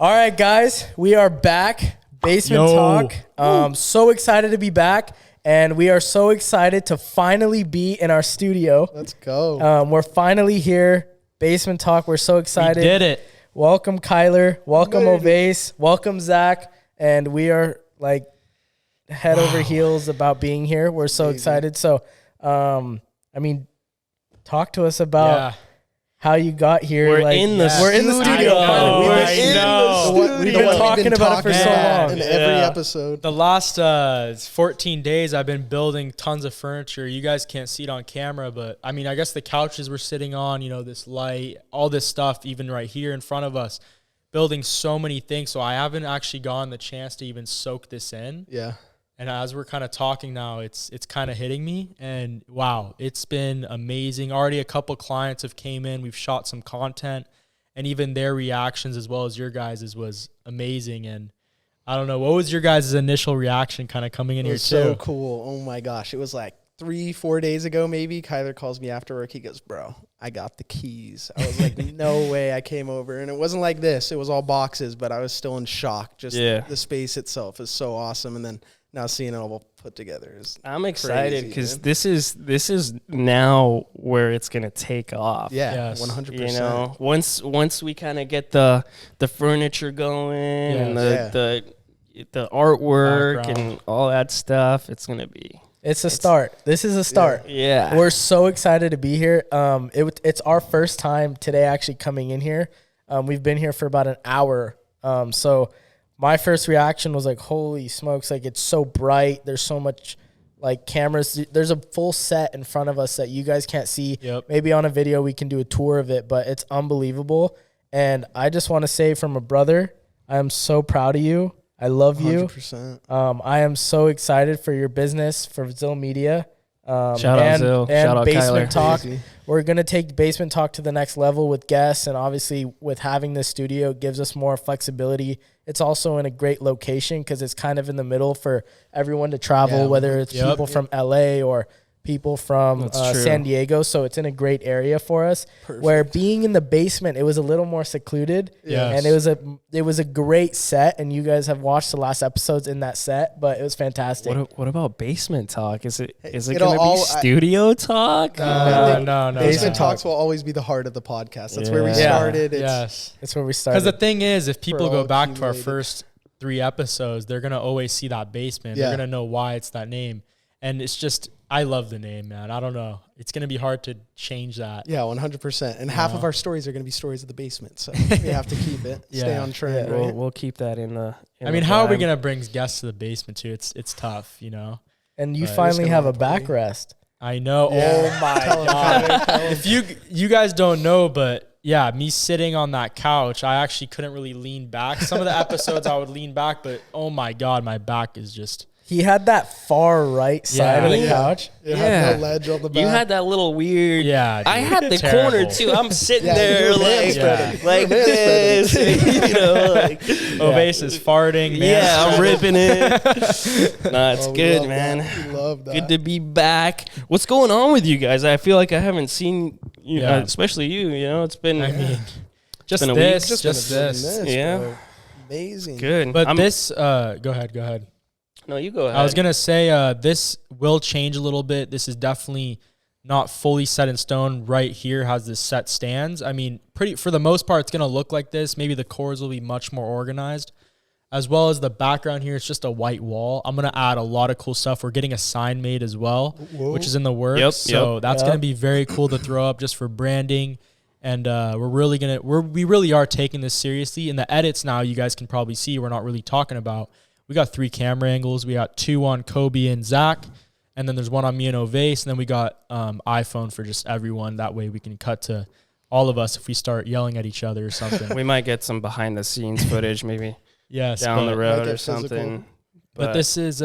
All right, guys, we are back. Basement Talk. So excited to be back, and we are so excited to finally be in our studio. Let's go. We're finally here. Basement Talk. We're so excited. We did it. Welcome, Kyler. Welcome, Ovase. Welcome, Zach. And we are like head over heels about being here. We're so excited. So, I mean, talk to us about how you got here. We're in the studio. We've been talking about it for so long. In every episode. The last 14 days, I've been building tons of furniture. You guys can't see it on camera, but I mean, I guess the couches we're sitting on, you know, this light, all this stuff, even right here in front of us, building so many things. So I haven't actually gotten the chance to even soak this in. Yeah. And as we're kind of talking now, it's kind of hitting me. And wow, it's been amazing. Already a couple clients have came in. We've shot some content, and even their reactions as well as your guys' was amazing. And I don't know, what was your guys' initial reaction kind of coming in here too? So cool. Oh my gosh. It was like 3-4 days ago maybe. Kyler calls me after work. He goes, bro, I got the keys. I was like, no way. I came over. And it wasn't like this. It was all boxes, but I was still in shock. Just the space itself is so awesome. And then now seeing it all put together is I'm excited because this is now where it's gonna take off. Yeah, 100%. You know, once we kind of get the furniture going and the artwork background and all that stuff, it's gonna be. It's a start. This is a start. Yeah. We're so excited to be here. It's our first time today actually coming in here. We've been here for about an hour. So my first reaction was like, holy smokes, like it's so bright. There's so much like cameras. There's a full set in front of us that you guys can't see. Yep. Maybe on a video we can do a tour of it, but it's unbelievable. And I just want to say from a brother, I am so proud of you. I love you. 100%. I am so excited for your business, for Zill Media. Shout out Zill. And Shout out Basement Kyler. Talk. Crazy. We're going to take Basement Talk to the next level with guests, and obviously with having this studio, it gives us more flexibility. It's also in a great location because it's kind of in the middle for everyone to travel, whether it's people from LA or people from San Diego. So it's in a great area for us. Perfect. Where being in the basement, it was a little more secluded. Yes. And it was a great set, and you guys have watched the last episodes in that set, but it was fantastic. What about Basement Talk? Is it It'll going to be studio talk? No. Basement Talks will always be the heart of the podcast. That's where we started. It's where we started. Because the thing is, if people go back to our accumulated. first 3 episodes, they're going to always see that basement. They're going to know why it's that name. And it's just, I love the name, man. I don't know. It's going to be hard to change that. Yeah, 100%. And half of our stories are going to be stories of the basement. So we have to keep it. Stay on trend, right? We'll keep that in the. I mean, how are we going to bring guests to the basement too? It's tough, you know. And you finally have a backrest. I know. Yeah. Oh my God. If you guys don't know, but yeah, me sitting on that couch, I actually couldn't really lean back. Some of the episodes I would lean back, but oh my God, my back is just. He had that far right side of the couch. It had no ledge on the back. You had that little weird. Yeah, dude, I had the terrible. corner too. I'm sitting Yeah, there you were like this, you know, like Ovase is farting. Man. yeah, I'm ripping it. Nah, it's good, man. We love that. Good to be back. What's going on with you guys? I feel like I haven't seen you, especially you. You know, it's been. I mean, just been a this, week. just this. Yeah. bro. Amazing. Good. But this, go ahead. No, you go ahead. I was gonna say this will change a little bit. This is definitely not fully set in stone. Right here has this set stands. I mean, for the most part, it's gonna look like this. Maybe the cores will be much more organized, as well as the background here. It's just a white wall. I'm gonna add a lot of cool stuff. We're getting a sign made as well, which is in the works. So that's gonna be very cool to throw up just for branding. And we really are taking this seriously. In the edits now, you guys can probably see we're not really talking about. We got 3 camera angles. We got 2 on Kobe and Zach, and then there's 1 on me and Ovase, and then we got iPhone for just everyone. That way we can cut to all of us if we start yelling at each other or something. We might get some behind the scenes footage maybe down the road or something. But this is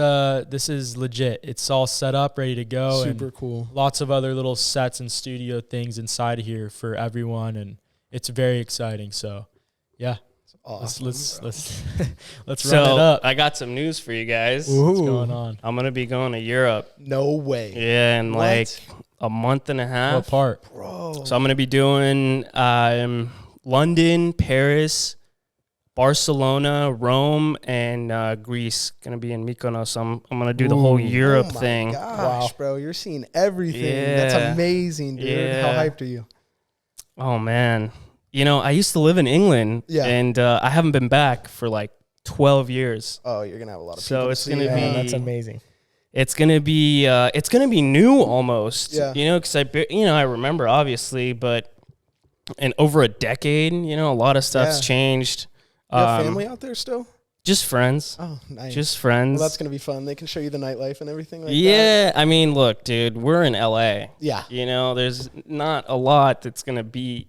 legit. It's all set up, ready to go. Super cool. Lots of other little sets and studio things inside of here for everyone, and it's very exciting. So, yeah. Awesome. Let's run it up. I got some news for you guys. What's going on? I'm gonna be going to Europe. No way. Yeah, in like a month and a half. What part? Bro. So I'm gonna be doing London, Paris, Barcelona, Rome, and Greece. Gonna be in Mykonos. I'm gonna do the whole Europe thing. Gosh, bro, you're seeing everything. That's amazing, dude. Yeah. How hyped are you? Oh man, you know, I used to live in England, and I haven't been back for like 12 years. Oh, you're gonna have a lot of so people. it's gonna be that's amazing. It's gonna be new almost. Yeah. You know, because I remember obviously, but in over a decade, you know, a lot of stuff's changed. You have family out there still? Just friends. Oh, nice. Just friends. Well, that's gonna be fun. They can show you the nightlife and everything like that. Yeah, I mean, look, dude, we're in LA. Yeah. You know, there's not a lot that's gonna be,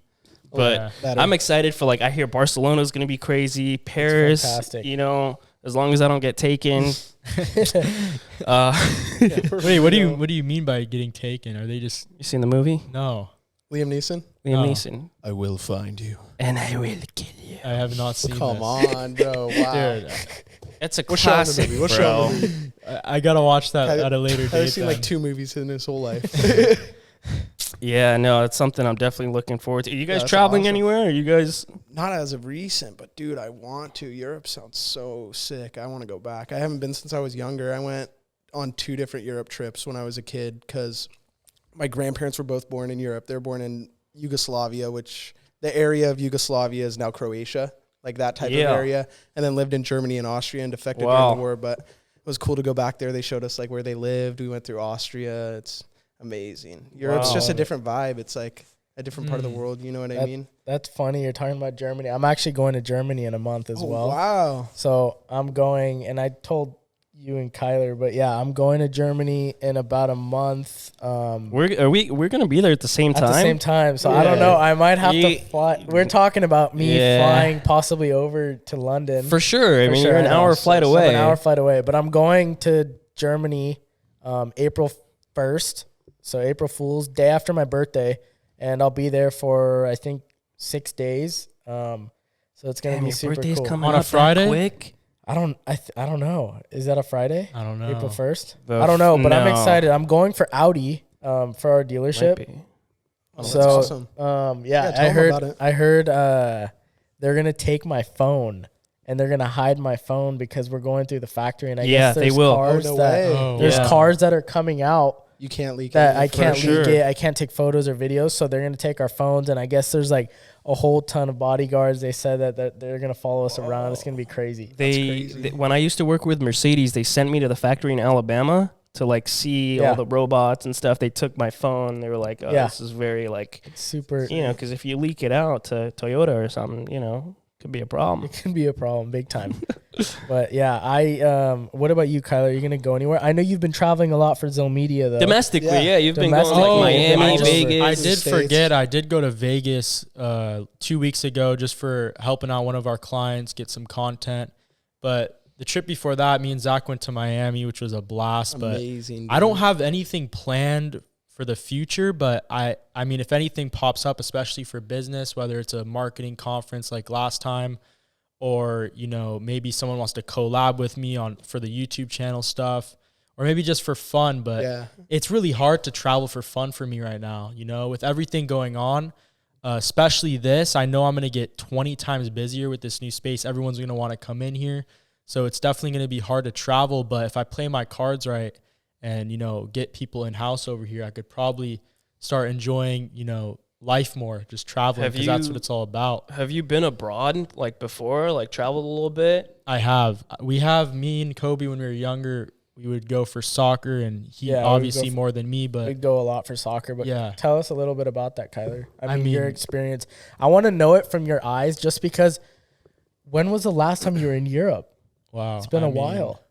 but I'm excited for, like, I hear Barcelona's gonna be crazy. Paris, fantastic. you know, as long as I don't get taken. Wait, what do you mean by getting taken? Are they just You seen the movie? no? Liam Neeson? Liam Oh. Neeson. I will find you. And I will kill you. I have not seen. Come this. on, bro. Wow. Dude. It's a We'll show him the classic, movie. We'll show him bro. the movie. I gotta watch that Tyler- at a later date. Tyler's seen like then. 2 movies in his whole life. Yeah, no, it's something I'm definitely looking forward to. Are you guys that's traveling awesome. anywhere? Are you guys? Not as of recent, but dude, I want to. Europe sounds so sick. I want to go back. I haven't been since I was younger. I went on 2 different Europe trips when I was a kid because my grandparents were both born in Europe. They're born in Yugoslavia, which the area of Yugoslavia is now Croatia, like that type of area, and then lived in Germany and Austria and defected during the war. But it was cool to go back there. They showed us like where they lived. We went through Austria. It's amazing. Europe's just a different vibe. It's like a different part of the world. You know what I mean? That's funny. You're talking about Germany. I'm actually going to Germany in a month as well. Wow. So I'm going, and I told you and Kyler, but yeah, I'm going to Germany in about a month. We're gonna be there at the same time. At the same time. So I don't know. I might have to fly. We're talking about me flying possibly over to London. For sure. I mean, you're an hour flight So away. I'm an hour flight away. But I'm going to Germany April 1st. So April Fool's Day after my birthday. And I'll be there for, I think, 6 days. So it's going to be super cool. Coming On a up that Friday? quick? I don't know. Is that a Friday? I don't know. April 1st? I don't know, but I'm excited. I'm going for Audi for our dealership. Oh, So, that's awesome. yeah, tell 'em about it. I heard they're going to take my phone and they're going to hide my phone because we're going through the factory. And I guess they there's will. cars Oh, no that way. there's cars that are coming out You can't leak that I anything. can't sure. leak it. I can't take photos or videos. So they're going to take our phones. And I guess there's like a whole ton of bodyguards. They said that they're going to follow us around. It's going to be crazy. crazy. When I used to work with Mercedes, they sent me to the factory in Alabama to like see all the robots and stuff. They took my phone. They were like, "Oh, this is very like Super. you know, because if you leak it out to Toyota or something, you know, could be a problem." It can be a problem, big time. But yeah, what about you, Kyler? Are you gonna go anywhere? I know you've been traveling a lot for Zill Media, though. Domestically, Yeah. you've been going Domestically. like Miami, I just- Vegas. I did States. forget. I did go to Vegas 2 weeks ago just for helping out one of our clients get some content. But the trip before that, me and Zach went to Miami, which was a blast. Amazing. But I don't have anything planned for the future. But I mean, if anything pops up, especially for business, whether it's a marketing conference like last time, or, you know, maybe someone wants to collab with me for the YouTube channel stuff, or maybe just for fun. But it's really hard to travel for fun for me right now, you know, with everything going on, especially this. I know I'm going to get 20 times busier with this new space. Everyone's going to want to come in here. So it's definitely going to be hard to travel. But if I play my cards right and, you know, get people in-house over here, I could probably start enjoying, you know, life more, just traveling, because that's what it's all about. Have you been abroad like before, like traveled a little bit? I have. Me and Kobe, when we were younger, we would go for soccer, and he obviously more than me, but we'd go a lot for soccer. But yeah, tell us a little bit about that, Kyler. I mean, your experience. I want to know it from your eyes, just because. When was the last time you were in Europe? Wow, it's been a while.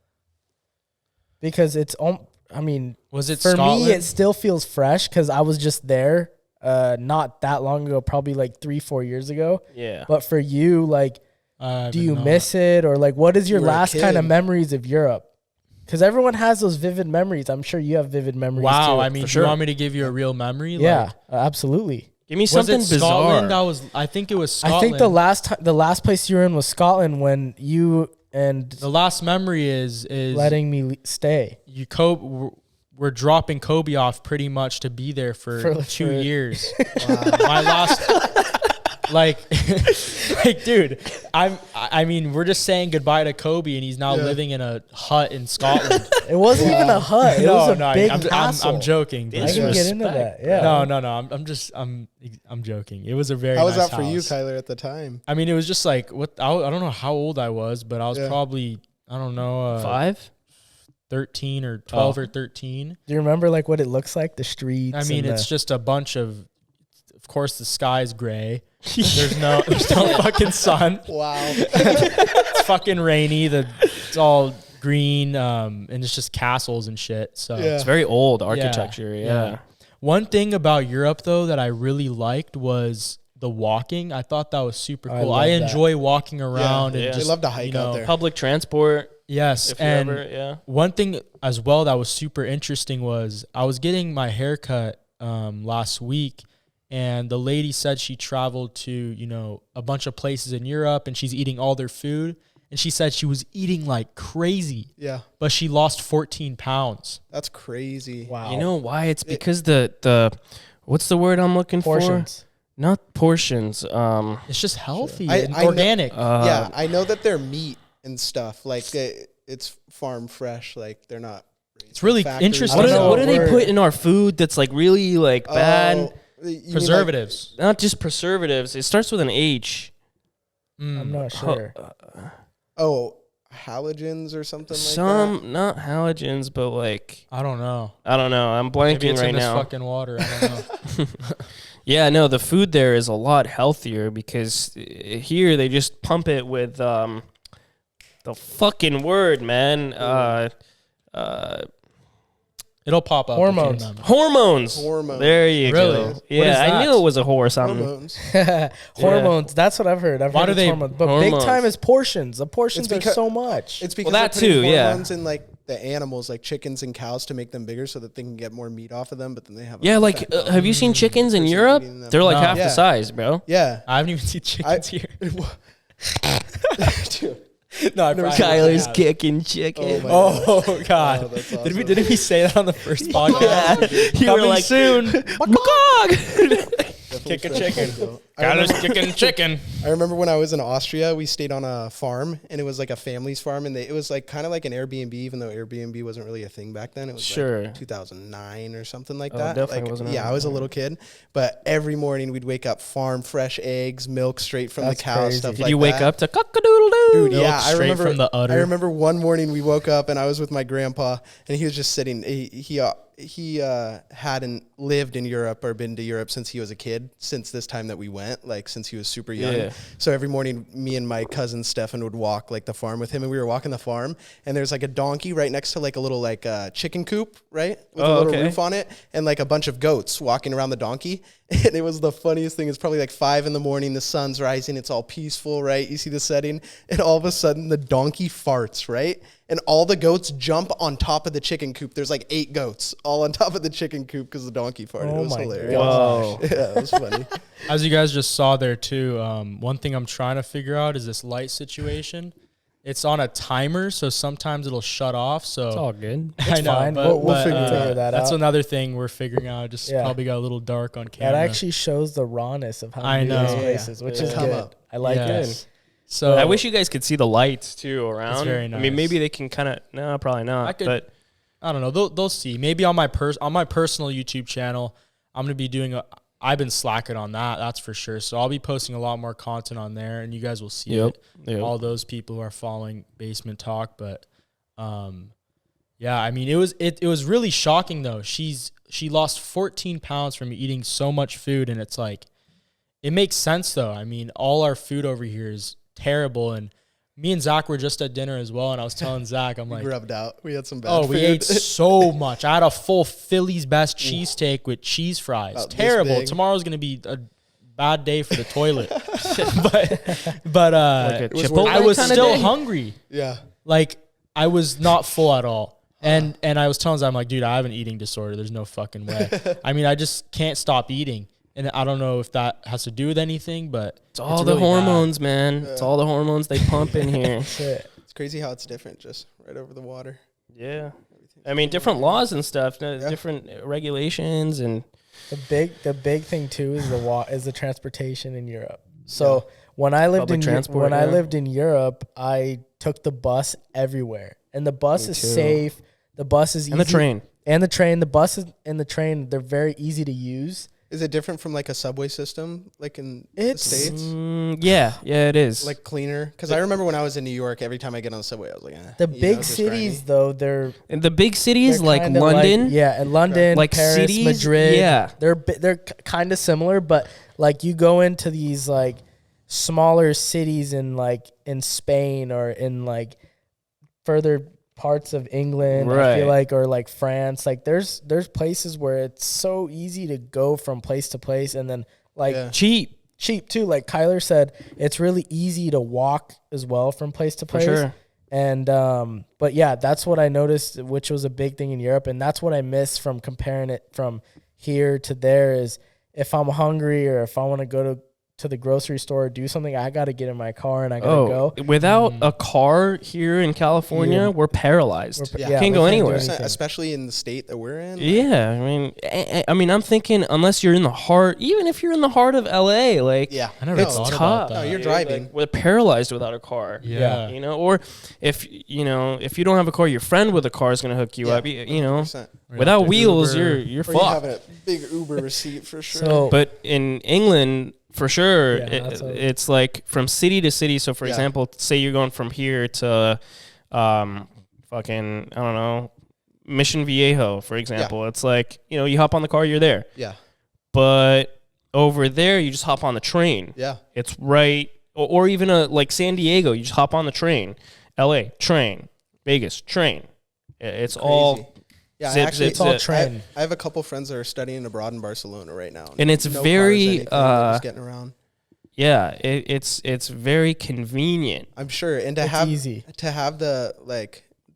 Because it's, I mean, was it for Scotland? me? It still feels fresh because I was just there. Not that long ago, probably like 3-4 years ago. Yeah. But for you, like, do you miss it, or like, what is your last kind of memories of Europe? Because everyone has those vivid memories. I'm sure you have vivid memories. Wow. too. I mean, do you want me to give you a real memory? Yeah, absolutely. Give me something was it bizarre. Scotland? I think it was Scotland. I think the last place you were in was Scotland when you and the last memory is letting me stay. We're dropping Kobe off pretty much to be there for 2 years. Wow. like, dude, I mean, we're just saying goodbye to Kobe, and he's now living in a hut in Scotland. It wasn't even a hut. It was a big castle. I'm joking. I can get into that. Yeah. No. I'm joking. It was a very. How was nice that for you, house. Kyler, at the time? I mean, it was just like what I don't know how old I was, but I was probably, I don't know, 5, 13 or 12 or 13. Do you remember like what it looks like, the streets? I mean, it's just a bunch of course, the sky's gray. There's no fucking sun. Wow. It's fucking rainy. It's all green, and it's just castles and shit. So it's very old architecture. Yeah. One thing about Europe though that I really liked was the walking. I thought that was super cool. I enjoy walking around and just, they love to hike out there. Public transport. Yes, and one thing as well that was super interesting was I was getting my hair cut last week, and the lady said she traveled to a bunch of places in Europe, and she's eating all their food, and she said she was eating like crazy. Yeah, but she lost 14 pounds. That's crazy. Wow. You know why? It's because the what's the word I'm looking portions. For? Not portions. It's just healthy and organic. Yeah, I know that they're meat and stuff. Like it's farm fresh. Like they're not. It's really interesting. What do they put in our food that's like really like bad? Preservatives. Like, not just preservatives. It starts with an H. I'm not sure. Halogens or something like that? Some, not halogens, but like... I don't know. I'm blanking Maybe it's right in this now. Fucking water. I don't know. Yeah, no, the food there is a lot healthier because here they just pump it with the fucking word, man. It'll pop up. Hormones. There you go. Yeah, I knew it was a whore or something. Hormones. That's what I've heard. Why do they? Hormones. But big time is portions. The portions are so much. It's because that too. Hormones in like the animals, like chickens and cows, to make them bigger so that they can get more meat off of them. But then they have have you seen chickens in Europe? They're like half the size, bro. Yeah, I haven't even seen chickens here. Dude. No, Kyler's kicking chicken. Oh God! Oh, awesome. Did we say that on the first podcast? You were like soon. Kick a chicken. Kyler's kicking chicken. I remember when I was in Austria, we stayed on a farm, and it was like a family's farm, and it was like kind of like an Airbnb, even though Airbnb wasn't really a thing back then. It was like 2009 or something like that. Definitely wasn't. Yeah, I was a little kid, but every morning we'd wake up, farm fresh eggs, milk straight from the cow, stuff like that. Did you wake up to cock-a-doodle-doo? Dude, yeah, I remember from the udder. I remember one morning we woke up and I was with my grandpa, and he was just sitting. He hadn't lived in Europe or been to Europe since he was a kid, since this time that we went, like since he was super young. Yeah. So every morning, me and my cousin Stefan would walk like the farm with him, and we were walking the farm, and there's like a donkey right next to like a little like chicken coop, right, with a little roof on it, and like a bunch of goats walking around the donkey. And it was the funniest thing. It's probably like 5 a.m. The sun's rising. It's all peaceful, right? You see the setting, and all of a sudden the donkey farts, right? And all the goats jump on top of the chicken coop. There's like 8 goats all on top of the chicken coop because the donkey farted. It was hilarious. Whoa. Yeah, it was funny. As you guys just saw there too, one thing I'm trying to figure out is this light situation. It's on a timer, so sometimes it'll shut off. So it's all good. I know, fine. We'll figure that out. That's another thing we're figuring out. Just probably got a little dark on camera. That actually shows the rawness of how these places, which is good. I like it. So I wish you guys could see the lights too around. It's very nice. I mean, maybe they can kind of. No, probably not. But I don't know. They'll see. Maybe on my personal YouTube channel, I'm gonna be doing I've been slacking on that. That's for sure. So I'll be posting a lot more content on there, and you guys will see it. Yep. All those people who are following Basement Talk, but yeah. I mean, it was really shocking though. She lost 14 pounds from eating so much food, and it's like it makes sense though. I mean, all our food over here is terrible, and me and Zach were just at dinner as well, and I was telling Zach, I'm like, rubbed out. We had some bad food. We ate so much. I had a full Philly's best cheesesteak with cheese fries. About terrible. Tomorrow's gonna be a bad day for the toilet. but I was still hungry. Yeah. Like I was not full at all. And I was telling Zach, I'm like, dude, I have an eating disorder. There's no fucking way. I mean, I just can't stop eating. And I don't know if that has to do with anything, but it's all the hormones, man. It's all the hormones they pump in here. It's crazy how it's different, just right over the water. Yeah. I mean, different laws and stuff, different regulations, and the big thing too is the transportation in Europe. So when I lived Public transport, I lived in Europe, I took the bus everywhere, and the bus is safe. The bus is easy. And the train. And the train. The buses and the train, they're very easy to use. Is it different from like a subway system, like in the States? Yeah, it is. Like cleaner? Because I remember when I was in New York, every time I get on the subway, I was like, the big cities, though, they're in the big cities like London. And London, like Paris, cities, Madrid. yeah, they're kind of similar, but like you go into these like smaller cities in Spain or in like further parts of England, right. I feel like, or like France, like there's places where it's so easy to go from place to place, and then like cheap too. Like Kyler said, it's really easy to walk as well from place to place. For sure. And but yeah, that's what I noticed, which was a big thing in Europe, and that's what I miss from comparing it from here to there. Is if I'm hungry or if I want to go to the grocery store or do something, I got to get in my car and I got to go. Without a car here in California, we're paralyzed. Can't go anywhere. Especially in the state that we're in. Yeah, I mean, I'm thinking unless you're in the heart, even if you're in the heart of LA, like I never thought tough. about that. No, you're driving. Like, we're paralyzed without a car. Yeah. You know, or if you don't have a car, your friend with a car is going to hook you up. You know, 100%. Without wheels, you're fucked. You have a big Uber receipt for sure. So, but in England, for sure, it's like from city to city. So, for example, say you're going from here to, fucking, I don't know, Mission Viejo, for example. It's like, you hop on the car, you're there. Yeah. But over there, you just hop on the train. Yeah. It's right, or even like San Diego, you just hop on the train. LA, train. Vegas, train. It's crazy. All... Yeah, it's all train. I have a couple friends that are studying abroad in Barcelona right now, and it's very just getting around. Yeah, it's very convenient. I'm sure, and to have the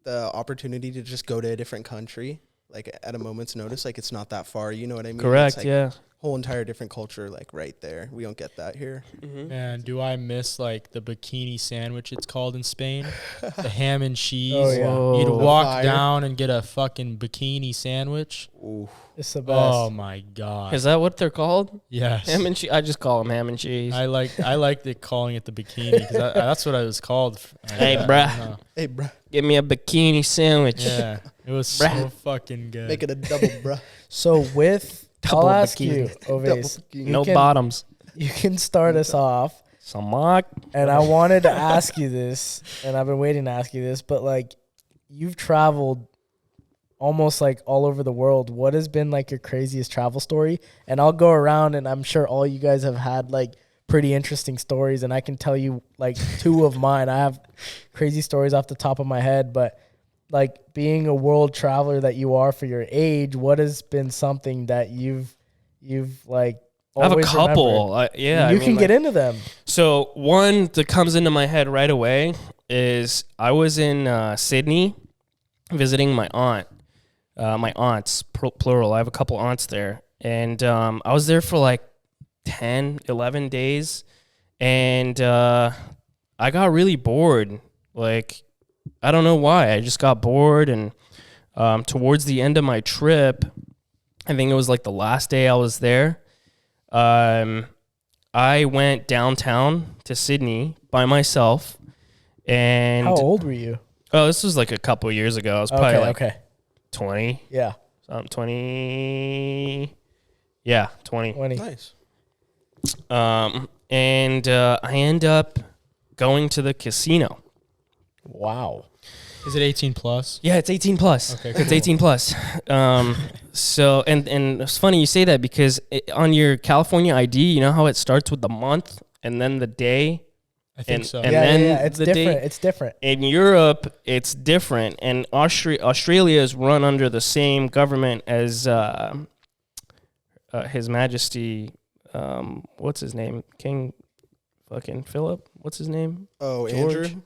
opportunity to just go to a different country like at a moment's notice, like it's not that far. You know what I mean? Correct. It's like whole entire different culture, like right there. We don't get that here. Mm-hmm. Man, do I miss like the bikini sandwich? It's called in Spain, the ham and cheese. Oh, yeah. You'd walk down and get a fucking bikini sandwich. Ooh. It's the best. Oh my god! Is that what they're called? Yes. Ham and cheese. I just call them ham and cheese. I like calling it the bikini because that's what I was called. Hey, bruh. Give me a bikini sandwich. Yeah, it was so fucking good. Make it a double, bruh. So I'll ask you, Oves. No bottoms. You can start us off. Samak. And I wanted to ask you this, and I've been waiting to ask you this, but like you've traveled almost like all over the world. What has been like your craziest travel story? And I'll go around, and I'm sure all you guys have had like pretty interesting stories, and I can tell you like two of mine. I have crazy stories off the top of my head, but like being a world traveler that you are for your age, what has been something that you've like I have a couple. You can get into them. So one that comes into my head right away is I was in Sydney visiting my aunt. My aunts, plural. I have a couple aunts there. And I was there for like 10, 11 days. And I got really bored. Like, I don't know why. I just got bored. And towards the end of my trip, I think it was like the last day I was there, I went downtown to Sydney by myself. And how old were you? Oh, this was like a couple of years ago. I was probably 20. Yeah. 20. Yeah, 20. Nice. And I end up going to the casino. Wow. Is it 18 plus? Yeah, it's 18 plus. Okay, cool. It's 18 plus. So, and it's funny you say that because on your California ID, you know how it starts with the month and then the day? I think so. And then it's different. It's different. In Europe, it's different. And Australia is run under the same government as His Majesty, what's his name? King fucking Philip? What's his name? Oh, George? Andrew?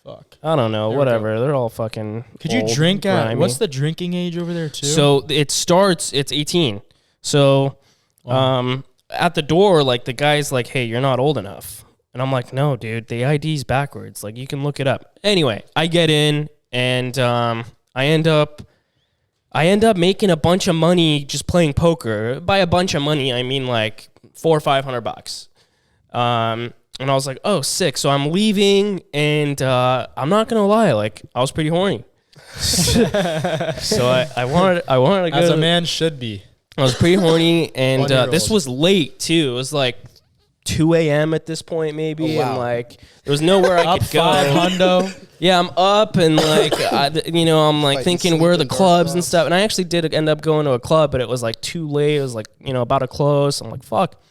Fuck. I don't know. Whatever. They're all fucking Could you drink at, what's the drinking age over there too? So it's 18. So at the door, like the guy's like, hey, you're not old enough. And I'm like, no, dude, the ID's backwards. Like, you can look it up. Anyway, I get in, and I end up making a bunch of money just playing poker. By a bunch of money, I mean like $400 or $500. And I was like, oh, sick. So I'm leaving, and I'm not gonna lie, like I was pretty horny. So I wanted to go. As a man should be. I was pretty horny, and this 1-year-old. was late too. It was like 2 a.m. at this point, maybe, and like there was nowhere I could go. Hundo. Yeah, I'm up, and like I'm like thinking where are the clubs and stuff. And I actually did end up going to a club, but it was like too late. It was like about to close. I'm like, fuck.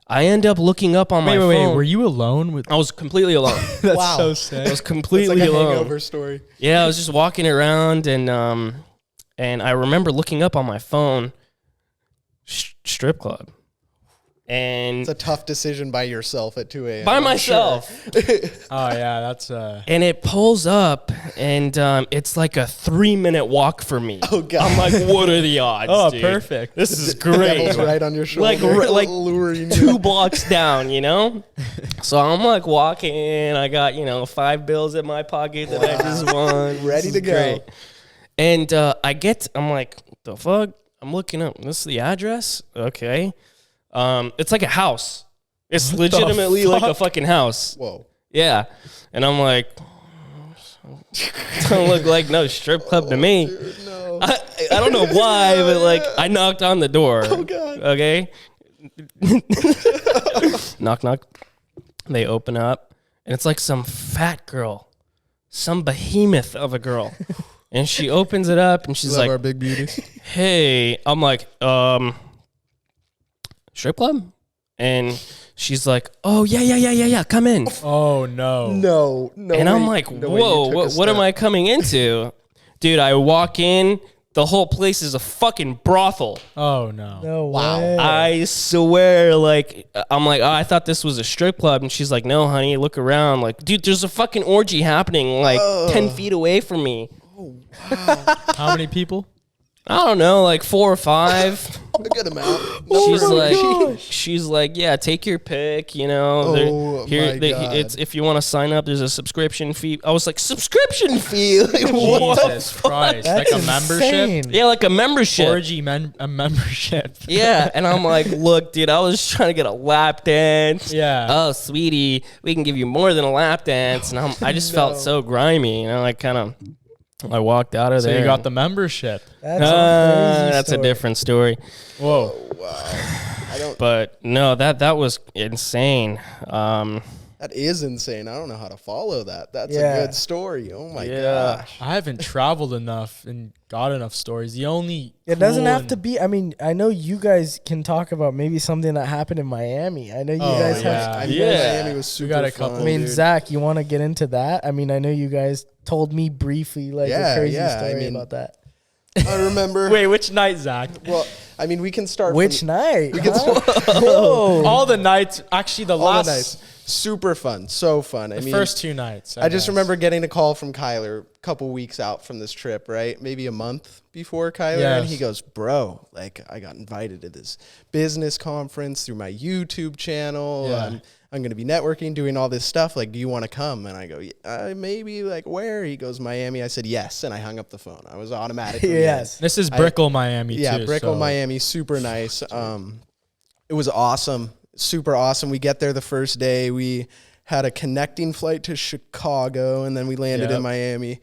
I end up looking up on my phone. Wait. Were you alone with? I was completely alone. That's Wow. so sick. I was completely It's like a alone. hangover story. Yeah, I was just walking around, and I remember looking up on my phone, strip club, and It's a tough decision by yourself at 2 a.m. by I'm myself. Oh yeah, that's And it pulls up, and it's like a 3-minute walk for me. Oh, God. I'm like, what are the odds? Dude? perfect. This is sure. Devil's great. right on your shoulder, like luring 2 blocks down, So I'm like walking. I got 5 bills in my pocket that I just won. Ready to go. Great. And I'm like, the fuck? I'm looking up. This is the address? Okay. It's like a house. It's legitimately like a fucking house. Whoa. Yeah. And I'm like, don't look like no strip club to me. Dude, no. I don't know why, but like I knocked on the door. Oh, God. Okay. Knock, knock. They open up, and it's like some fat girl, some behemoth of a girl. And she opens it up, and she's Love like, our big beauties. hey. I'm like, strip club? And she's like, oh, yeah, come in. Oh no. No. And I'm like, whoa, what am I coming into? Dude, I walk in, the whole place is a fucking brothel. Oh no. No Wow. way. I swear, like, I'm like, oh, I thought this was a strip club. And she's like, no, honey, look around. Like, dude, there's a fucking orgy happening like 10 feet away from me. How many people? I don't know, like 4 or 5. A good amount. She's like, yeah, take your pick, Oh, my God. It's if you want to sign up, there's a subscription fee. I was like, subscription fee? Like, what? Jesus Christ. That's like a membership? insane. Yeah, like a membership. Orgy a membership. Yeah, and I'm like, look, dude, I was trying to get a lap dance. Yeah. Oh, sweetie, we can give you more than a lap dance. And I just felt so grimy, like kind of. I walked out of So there. you got the membership. That's, a crazy that's a story. different story. Whoa. But no, that was insane. That is insane. I don't know how to follow that. That's Yeah. a good story. Oh my Yeah. gosh. I haven't traveled enough and got enough stories. The only It doesn't cool have and- to be. I mean, I know you guys can talk about maybe something that happened in Miami. I know you Oh, guys yeah. have. I Yeah. bet Miami was super got a fun, couple. I mean, dude. Zach, you want to get into that? I mean, I know you guys told me briefly like Yeah, a crazy yeah, I story mean, about that. I remember. Wait, which night, Zach? Well, I mean, we can start. Which from, night? We can Whoa. All the nights. Actually, the all last the nights. Super fun. So fun. I the mean, first 2 nights. I just guess. remember getting a call from Kyler a couple weeks out from this trip, right? Maybe a month before Kyler. Yes. And he goes, bro, like I got invited to this business conference through my YouTube channel. Yeah. I'm going to be networking, doing all this stuff. Like, do you want to come? And I go, maybe, like, where? He goes, Miami. I said, yes. And I hung up the phone. I was automatically in. Yes. This is Brickell, Miami. Yeah, too, Brickell, so- Miami, super nice. It was awesome, super awesome. We get there the first day. We had a connecting flight to Chicago, and then we landed Yep. in Miami.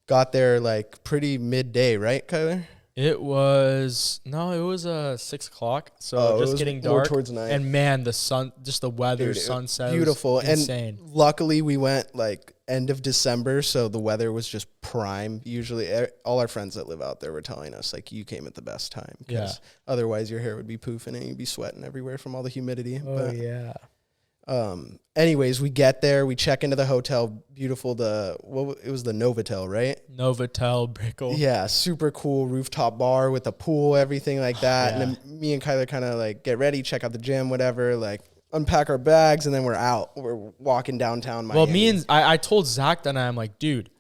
Got there like pretty midday, right, Kyler? It was 6 o'clock, so Oh, it just was getting more dark. towards night. And man, the sun, just the weather, Dude, sunset, beautiful, was insane. and luckily we went like end of December, so the weather was just prime. Usually, all our friends that live out there were telling us like you came at the best time, because otherwise your hair would be poofing and you'd be sweating everywhere from all the humidity. Oh But yeah. anyways, we get there, we check into the hotel, beautiful. It was the Novotel, right? Novotel, Brickell. Yeah, super cool rooftop bar with a pool, everything like that. Yeah. And then me and Kyler kind of like get ready, check out the gym, whatever, like unpack our bags, and then we're out. We're walking downtown Miami. Well, I told Zach that I'm like, dude,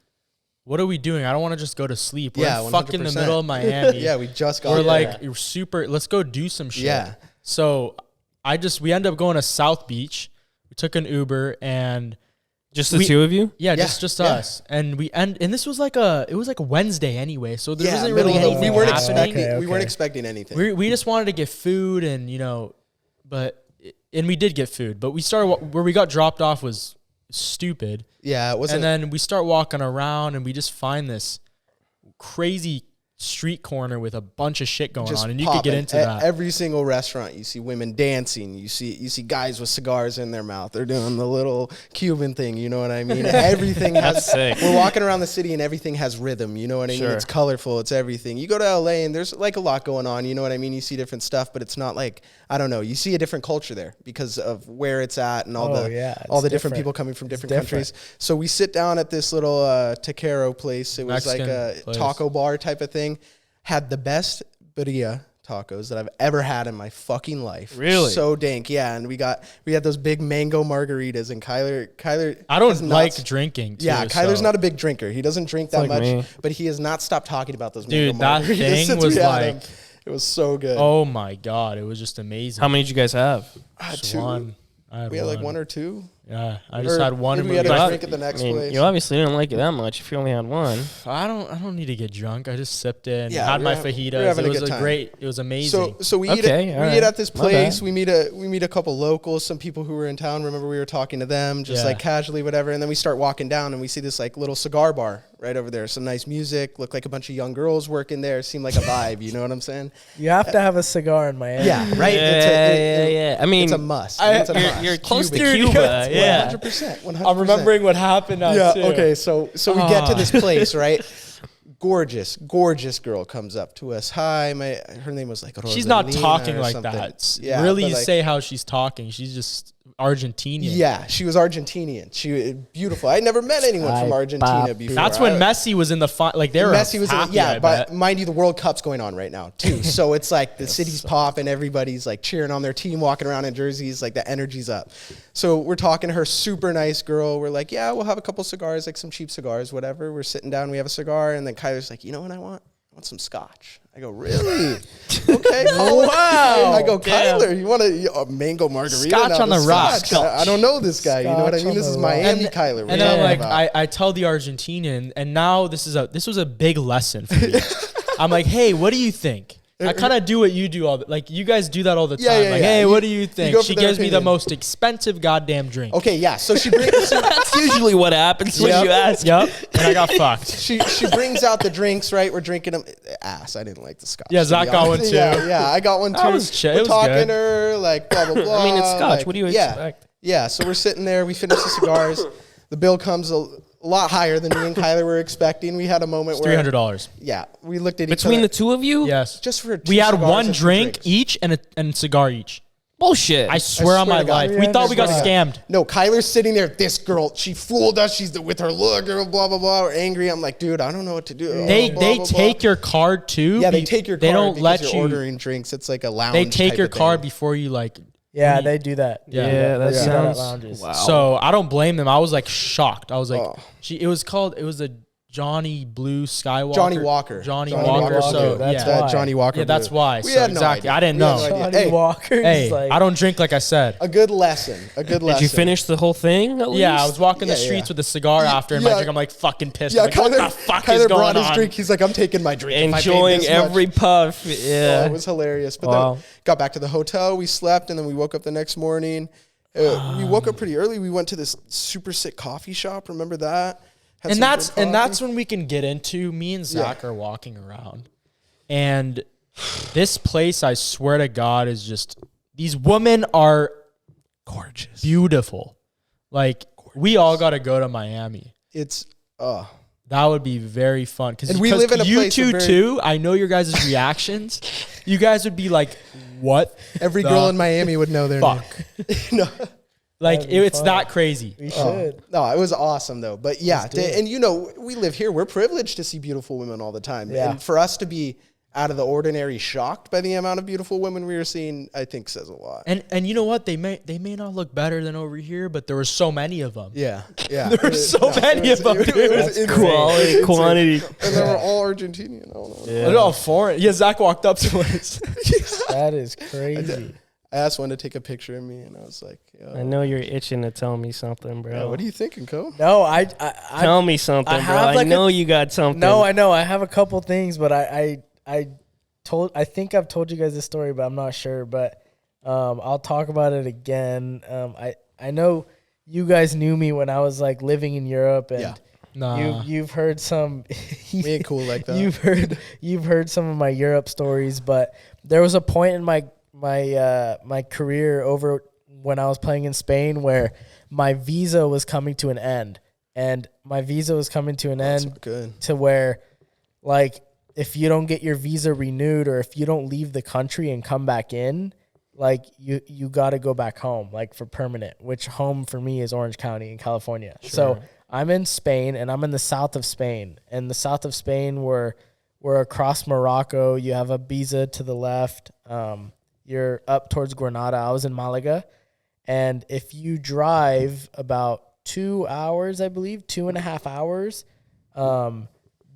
what are we doing? I don't want to just go to sleep. We're Yeah, in fucking the 100%. middle of Miami. Yeah, we just got We're there. like, you're super. Let's go do some shit. Yeah. So we end up going to South Beach. We took an Uber and Just the 2 of you? yeah, Yeah, just yeah. us. And this was like a Wednesday anyway, so there wasn't middle really of the- anything we weren't happening. expecting. We weren't Okay. expecting anything. We just wanted to get food and but and we did get food, but we started where we got dropped off was stupid. Yeah, it wasn't. And then we start walking around and we just find this crazy street corner with a bunch of shit going on, and you could get into that. Every single restaurant, you see women dancing. You see guys with cigars in their mouth. They're doing the little Cuban thing. You know what I mean? Everything has. sick. We're walking around the city, and everything has rhythm. You know what I mean? It's colorful. It's everything. You go to LA, and there's like a lot going on. You know what I mean? You see different stuff, but it's not like, I don't know. You see a different culture there because of where it's at and all the different people coming from different countries. So we sit down at this little taquero place. It was Mexican like a place. taco bar type of thing. Had the best birria tacos that I've ever had in my fucking life. Really? So dank, yeah. And we had those big mango margaritas, and Kyler. I don't like drinking. Too, yeah, Kyler's so. not a big drinker. He doesn't drink that like much, me. but he has not stopped talking about those Dude, mango that margaritas thing since was we had like- them. It was so good. Oh my god, it was just amazing. How many did you guys have? Just two. one. We had like one or two. Yeah, I just Or had one. maybe And we had we a got- drink at the next place. You obviously didn't like it that much if you only had one. I don't need to get drunk. I just sipped it and Yeah, had we're my having- fajitas. we're having It a was good time. it was amazing. So we Okay, eat all we right. eat at this My place. bad. We meet a couple locals, some people who were in town. Remember, we were talking to them just Yeah. like casually, whatever. And then we start walking down, and we see this like little cigar bar right over there. Some nice music. Look like a bunch of young girls working there. Seemed like a vibe. You know what I'm saying? You have to have a cigar in Miami. Yeah, right. Yeah. I mean, It's a must. It's a must. you're close to Cuban. Cuba. Yeah. 100%. 100%. I'm remembering what happened now Yeah. too. Okay. So we get to this place, right? Gorgeous girl comes up to us. Hi, her name was like She's not Rosalina talking or like something. that. Yeah, Really but, like, say how she's talking. She's just Argentinian. Yeah, she was Argentinian. She was beautiful. I never met anyone from Ay, Argentina papi. before. That's when Messi was in the like they were Messi was happy, yeah, I but bet. mind you, the World Cup's going on right now too. So it's like the city's popping, everybody's like cheering on their team, walking around in jerseys, like the energy's up. So we're talking to her, super nice girl. We're like, yeah, we'll have a couple cigars, like some cheap cigars, whatever. We're sitting down, we have a cigar, and then Kyler's like, you know what I want? I want some scotch. I go, really? Okay, Colin. Wow. I go, Damn. Kyler, you want a mango margarita? Scotch Now on the rocks. scotch. I don't know this guy. You know what I Scotch mean? on This the is rocks. Miami Kyler. And then I'm like, I tell the Argentinian, and now this was a big lesson for me. I'm like, hey, what do you think? I kind of do what you do like you guys do that all the time. Yeah, yeah, like, yeah. hey, You- what do you you think? go She for their gives me the opinion. most expensive goddamn drink. okay, yeah. So she brings. That's usually what happens when you ask. Yep. And I got fucked. She brings out the drinks, right? We're drinking them. Ass. I didn't like the scotch. Yeah, to be Zach got one honest. too. Yeah, I got one too. That was chill. It We're was talking good. to her, like blah blah blah. I mean, it's scotch. like, What do you yeah, expect? Yeah. So we're sitting there. We finish the cigars. The bill comes a lot higher than me and Kyler were expecting. We had a moment where $300. Yeah, we looked at Between each the other. two of you? Yes. Just for We two had cigars one and two drink drinks. each and a cigar each. Bullshit. I swear on swear my to God. life. We thought we got Swear to scammed. No, Kyler's sitting there. This girl, she fooled us. She's with her look, girl, blah blah blah. We're angry. I'm like, dude, I don't know what to do. They Blah, they blah, take blah. your card too. Yeah, they take your card. They don't because let you're you. ordering drinks. It's like a lounge. They take type your of card thing. before you like. Yeah, they do that. Yeah. Yeah, that They do that at sounds. lounges. Wow. So I don't blame them. I was like shocked. I was like, Oh. it was a Johnny Blue Skywalker. Johnny Walker. Johnny Johnny Walker. Walker. So That's yeah, why. Johnny Walker. yeah, that's Blue. why. We So had no exactly. idea. I didn't We had know. no idea. Johnny Hey. Walker's Hey, like, I don't drink like I said. A good lesson. A good lesson. Did you finish the whole thing? At Yeah, I least? was walking the Yeah, streets yeah. with a cigar after and my Yeah. drink. I'm like fucking pissed. Yeah, I'm like, what the fuck is Kyler going brought his on? drink. He's like, I'm taking my drink. if I paid Enjoying this much. every puff. Oh, Yeah. it was hilarious. But Wow. then got back to the hotel. We slept, and then we woke up the next morning. We woke up pretty early. We went to this super sick coffee shop. Remember that? Had And some that's good and that's coffee. when we can get into. Me and Zach are walking around, and this place, I swear to God, is just these women are gorgeous. beautiful. Like we all got to go to Miami. It's That would be very fun because And we live in a you place two with very- too. I know your guys' reactions. You guys would be like, "What every the girl in Miami would know their fuck?" name. No. Like That'd be it's fun. that crazy. we Oh, should. no, it was awesome though. But yeah, Let's do it. and you know, we live here. We're privileged to see beautiful women all the time. Yeah. And for us to be out of the ordinary shocked by the amount of beautiful women we were seeing, I think says a lot. And you know what? They may not look better than over here, but there were so many of them. Yeah, yeah. There were so many of them, dude. It was Quality, insane. quantity. And they were all Argentinian. I don't know. I don't know, foreign. Yeah, Zach walked up to us. That is crazy. I asked one to take a picture of me, and I was like, Yo, I know you're itching to tell me something, bro. what are you thinking, Co? No, I Tell me something, I bro. have I like know you got something. no, I know. I have a couple things, but I think I've told you guys this story, but I'm not sure. But I'll talk about it again. I know you guys knew me when I was like living in Europe, and Yeah. Nah. you've heard some. We ain't cool like that. You've heard some of my Europe stories, but there was a point in my career over when I was playing in Spain where my visa was coming to an end, and my visa was coming to an That's end good. to where, like, if you don't get your visa renewed or if you don't leave the country and come back in, like you got to go back home, like for permanent, which home for me is Orange County in California. Sure. So I'm in Spain, and I'm in the south of Spain, and the south of Spain we're across Morocco. You have Ibiza to the left. You're up towards Granada. I was in Malaga. And if you drive about 2 hours, I believe, 2.5 hours,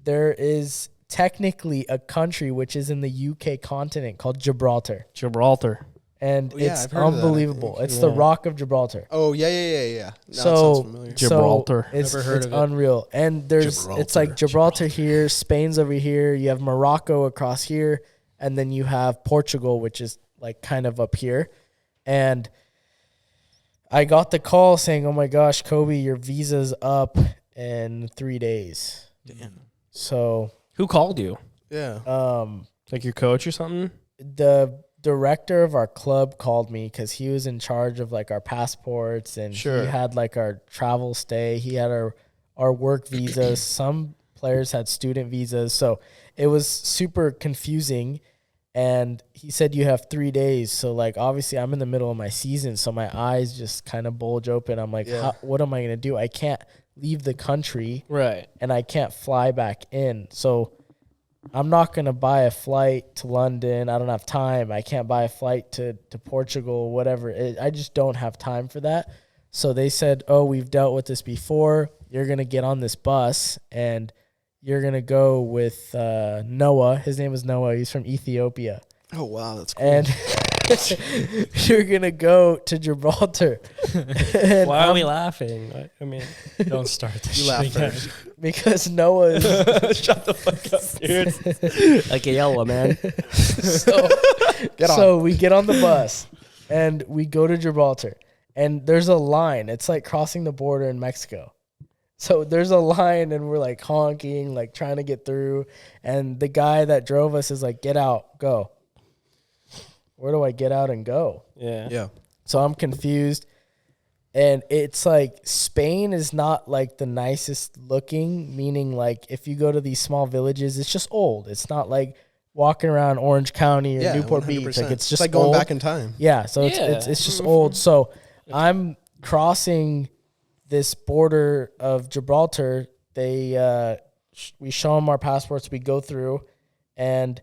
there is technically a country which is in the UK continent called Gibraltar. Gibraltar. And Oh, yeah, it's I've heard of that, I unbelievable. think. It's the Yeah. Rock of Gibraltar. Oh, yeah. Now it So- sounds familiar. Gibraltar. So it's, Never heard it's of it. unreal. And it's like Gibraltar here, Spain's over here, you have Morocco across here, and then you have Portugal, which is like kind of up here. And I got the call saying, "Oh my gosh, Kobe, your visa's up in 3 days." Damn. So, Who called you? Yeah. Like your coach or something? the director of our club called me because he was in charge of like our passports, and Sure. he had like our travel stay. He had our work visas. Some players had student visas, so it was super confusing. And he said, you have 3 days. So, like, obviously, I'm in the middle of my season, so my eyes just kind of bulge open. I'm like, Yeah. what am I going to do? I can't leave the country, Right. and I can't fly back in. So, I'm not going to buy a flight to London. I don't have time. I can't buy a flight to Portugal, whatever. I just don't have time for that. So, they said, oh, we've dealt with this before. You're going to get on this bus, and you're going to go with Noah. His name was Noah. He's from Ethiopia. Oh, wow. That's cool. And you're going to go to Gibraltar. And Why are we laughing? I mean, Don't start this you shit laugh again. first. because Noah is... shut the fuck up, dude. Like a yellow, man. so, Get on. so we get on the bus, and we go to Gibraltar. And there's a line. It's like crossing the border in Mexico. So there's a line, and we're like honking, like trying to get through. And the guy that drove us is like, get out, go. Where do I get out and go? Yeah. Yeah. So I'm confused. And it's like Spain is not like the nicest looking, meaning like if you go to these small villages, it's just old. It's not like walking around Orange County or Yeah. Newport 100%. Beach. Like it's just like going old. back in time. Yeah, so Yeah. it's just old. So I'm crossing this border of Gibraltar. They we show them our passports. We go through, and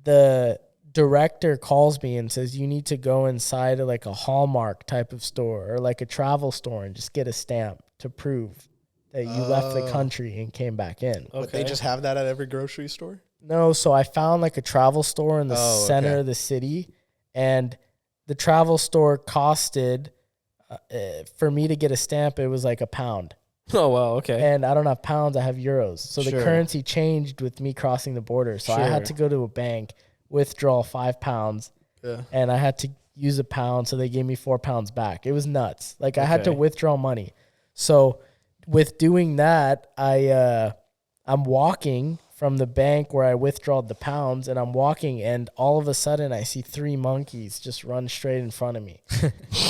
the director calls me and says, you need to go inside of like a Hallmark type of store or like a travel store and just get a stamp to prove that you left the Oh. country and came back in. But they just have that at every grocery store? No, so I found like a travel store in the Oh, center okay. of the city, and the travel store costed for me to get a stamp, it was like £1. Oh, wow. Okay. And I don't have pounds, I have euros. So the Sure. currency changed with me crossing the border. So I had Sure. to go to a bank, withdraw £5, Yeah. and I had to use £1. So they gave me £4 back. It was nuts. Like I had to Okay. withdraw money. So with doing that, I'm walking from the bank where I withdrawed the pounds, and I'm walking, and all of a sudden I see 3 monkeys just run straight in front of me.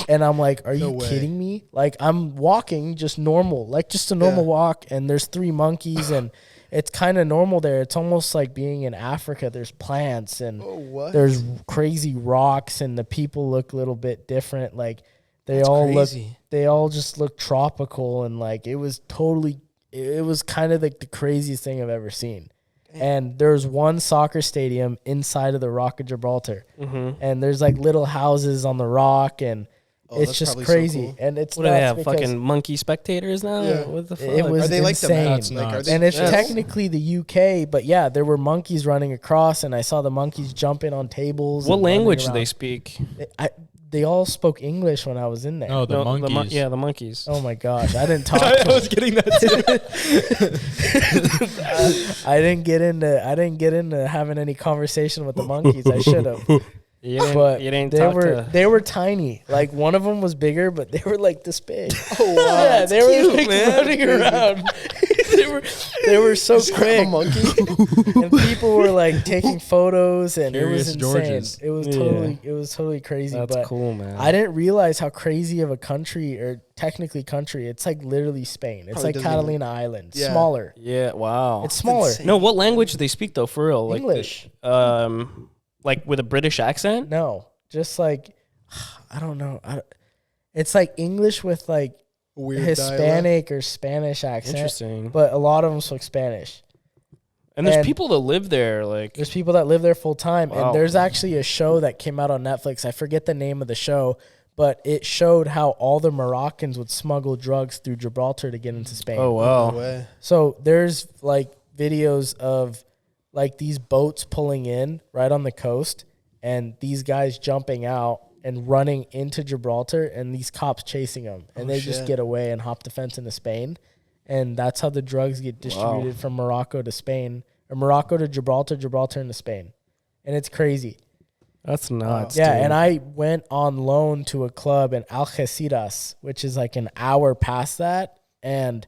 And I'm like, are No you way. kidding me? Like I'm walking just normal, like just a normal Yeah. walk, and there's 3 monkeys, and it's kind of normal there. It's almost like being in Africa. There's plants, and Oh, what? there's crazy rocks, and the people look a little bit different. Like they That's all crazy. they all just look tropical, and like it was kind of like the craziest thing I've ever seen. And there's one soccer stadium inside of the Rock of Gibraltar, and there's like little houses on the rock, and Oh, it's that's just probably so crazy. cool. And it's What do they nuts have? because Fucking monkey spectators now? Yeah. What the fuck? it was Are they like the insane. That's like, are nuts. they, And it's yes. technically the UK, but yeah, there were monkeys running across, and I saw the monkeys jumping on tables. What and running language do they around. speak? They all spoke English when I was in there. No, the No, monkeys. yeah, the monkeys. Oh my gosh, I didn't talk to I was getting that too. I didn't get into having any conversation with the monkeys. I should have. But you didn't they were tiny. Like one of them was bigger, but they were like this big. Oh wow. Yeah, they were cute, like man. running around. they were so quick. monkey. And people were like taking photos, and Curious it was insane. Georges. It was totally crazy. That's but cool, man. I didn't realize how crazy of a country, or technically country. It's like literally Spain. It's Probably like doesn't Catalina Island, Yeah. smaller. Yeah, wow. It's smaller. insane. No, what language do they speak though? For real, like English. like with a British accent. No, just like I don't know. It's like English with like Weird Hispanic or Spanish accent. Interesting. But a lot of them speak Spanish. And there's and- people that live there, like There's people that live there full time, Wow. and there's actually a show that came out on Netflix. I forget the name of the show, but it showed how all the Moroccans would smuggle drugs through Gibraltar to get into Spain. oh dialect. wow. No way. So there's like videos of like these boats pulling in right on the coast, and these guys jumping out and running into Gibraltar, and these cops chasing them, and they just shit. get away and hop the fence into Spain. And that's how the drugs get distributed from Morocco to Spain, or Morocco to Gibraltar, Gibraltar into Spain. And it's crazy. That's nuts. Yeah, dude. and I went on loan to a club in Algeciras, which is like an hour past that, and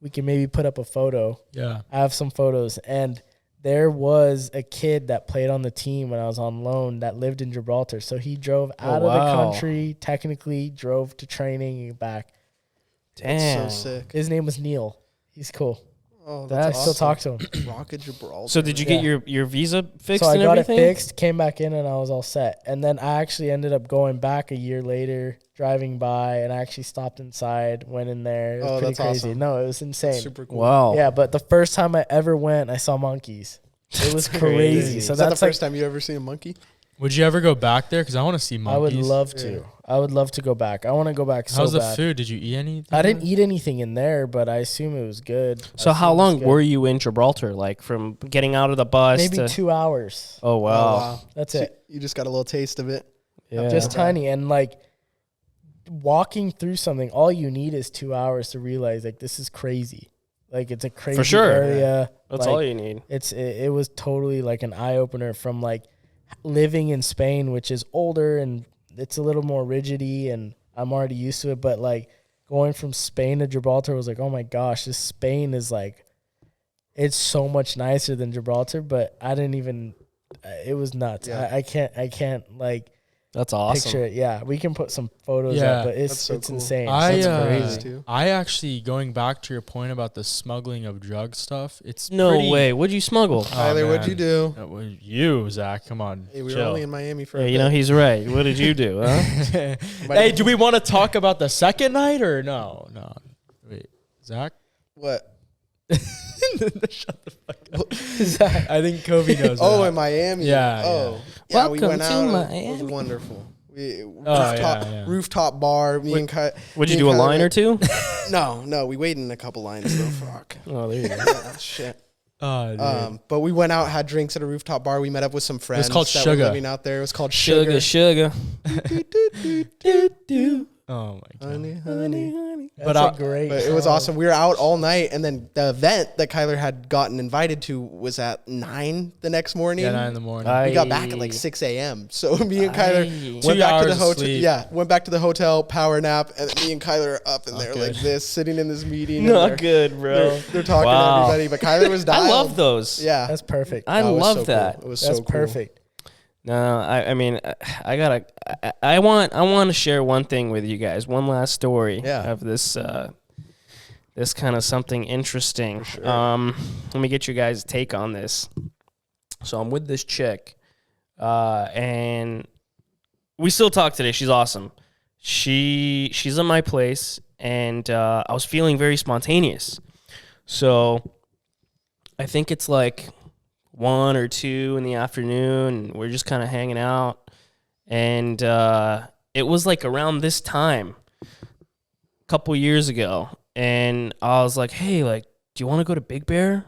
we can maybe put up a photo. Yeah. I have some photos, and there was a kid that played on the team when I was on loan that lived in Gibraltar. So he drove out of the wow. country, technically drove to training and back. Damn. So sick. His name was Neil. He's cool. Oh, I that's still awesome. talk to him. Rocket Gibraltar. So did you Yeah. get your visa fixed So I and got everything? it fixed, came back in, and I was all set. And then I actually ended up going back a year later, driving by, and I actually stopped inside, went in there. It was Oh, pretty that's crazy. awesome. No, it was insane. Super cool. Wow. Yeah, but the first time I ever went, I saw monkeys. It was crazy. So Is that the that's like first time you ever seen a monkey? Would you ever go back there? Because I want to see monkeys. I would love to. Yeah. I would love to go back. I want to go back so How's the bad. food? Did you eat anything? I didn't eat anything in there, but I assume it was good. So how long were you in Gibraltar? Like from getting out of the bus Maybe to 2 hours. Oh wow. Oh, wow. That's So it. You just got a little taste of it. Yeah. Just tiny. And like walking through something, all you need is 2 hours to realize like this is crazy. Like it's a crazy sure. area. That's Like, all you need. It was totally like an eye opener from like living in Spain, which is older and it's a little more rigidy, and I'm already used to it. But like going from Spain to Gibraltar was like, oh my gosh, this Spain is like, it's so much nicer than Gibraltar. But I didn't even. It was nuts. Yeah. I can't like That's awesome. picture it. Yeah, we can put some photos Yeah. up, but That's it's so it's cool. insane. I It's crazy. crazy. I actually, going back to your point about the smuggling of drug stuff, it's No pretty- way. What'd you smuggle? Oh, Tyler, what'd man. you do? You, Zach, come on. Hey, we were chill. only in Miami for Yeah, a you know bit. he's right. What did you do? Huh? Hey, do we want to talk about the second night or no? No. Wait, Zach? What? Shut the fuck up. I think Kobe knows. Oh, that. in Miami. Yeah, Oh, yeah. We Welcome went to out. It Miami. was wonderful. We, yeah. rooftop bar. Me and Kai. Would you me do a and Kyler line or went- two? No, we waited in a couple lines though. Fuck. Oh, there you go. Yeah, shit. Oh, dude. But we went out, had drinks at a rooftop bar. We met up with some friends called that Sugar. were living out there. It was called Sugar, Sugar. Oh my god. Honey, honey. That's But a I- great. But it was song. awesome. We were out all night, and then the event that Kyler had gotten invited to was at 9 the next morning. Yeah, 9 in the morning. We got back at like 6 a.m. So me and Kyler Aye. 2 went back to hours the of hotel. sleep. Yeah, went back to the hotel, power nap, and me and Kyler are up in there good. like this, sitting in this meeting. and Not they're- good, bro. They're talking Wow. to everybody, but Kyler was dialed. I love those. Yeah, That's perfect. I That was love so that. Cool. It was That's so cool. perfect. No, I mean, I gotta. I want to share one thing with you guys. One last story Yeah. of this. This kind of something interesting. For sure. Let me get you guys' take on this. So I'm with this chick, and we still talk today. She's awesome. She's in my place, and I was feeling very spontaneous. So I think it's like 1 or 2 in the afternoon, and we're just kind of hanging out. And it was like around this time, a couple years ago, and I was like, "Hey, like, do you want to go to Big Bear?"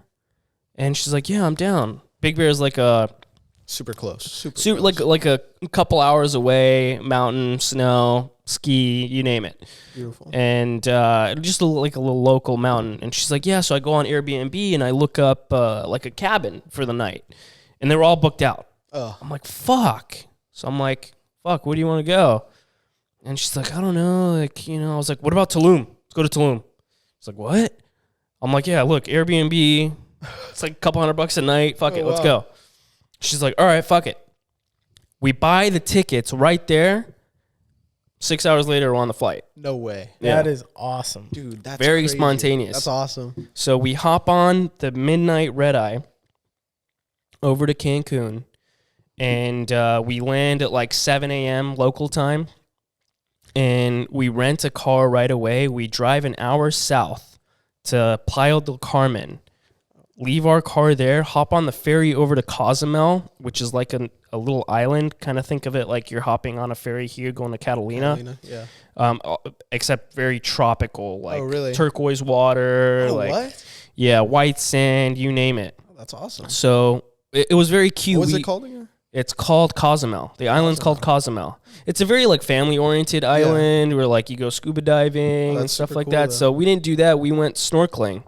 And she's like, "Yeah, I'm down." Big Bear is like a Super close. Super close. like a couple hours away, mountain, snow, ski, you name it. Beautiful. And just like a little local mountain. And she's like, yeah, so I go on Airbnb and I look up like a cabin for the night. And they were all booked out. Oh, I'm like, fuck. So I'm like, fuck, where do you want to go? And she's like, I don't know. Like, you know, I was like, what about Tulum? Let's go to Tulum. She's like, what? I'm like, yeah, look, Airbnb. It's like a couple $100 a night. Fuck it. Let's go. She's like, all right, fuck it. We buy the tickets right there. 6 hours later, we're on the flight. No way. Yeah. That is awesome. Dude, that's Very crazy. spontaneous. That's awesome. So we hop on the midnight red eye over to Cancun, and we land at like 7 a.m. local time, and we rent a car right away. We drive an hour south to Playa del Carmen, leave our car there, hop on the ferry over to Cozumel, which is like a little island. Kind of think of it like you're hopping on a ferry here going to Catalina. Yeah. Except very tropical, like really? turquoise water, Oh, like what? yeah, white sand, you name it. Oh, that's awesome. So it was very cute. What was it called again? It's called Cozumel. The island's called Cozumel. It's a very like family-oriented island where like you go scuba diving and stuff like that. Though. So we didn't do that. We went snorkeling,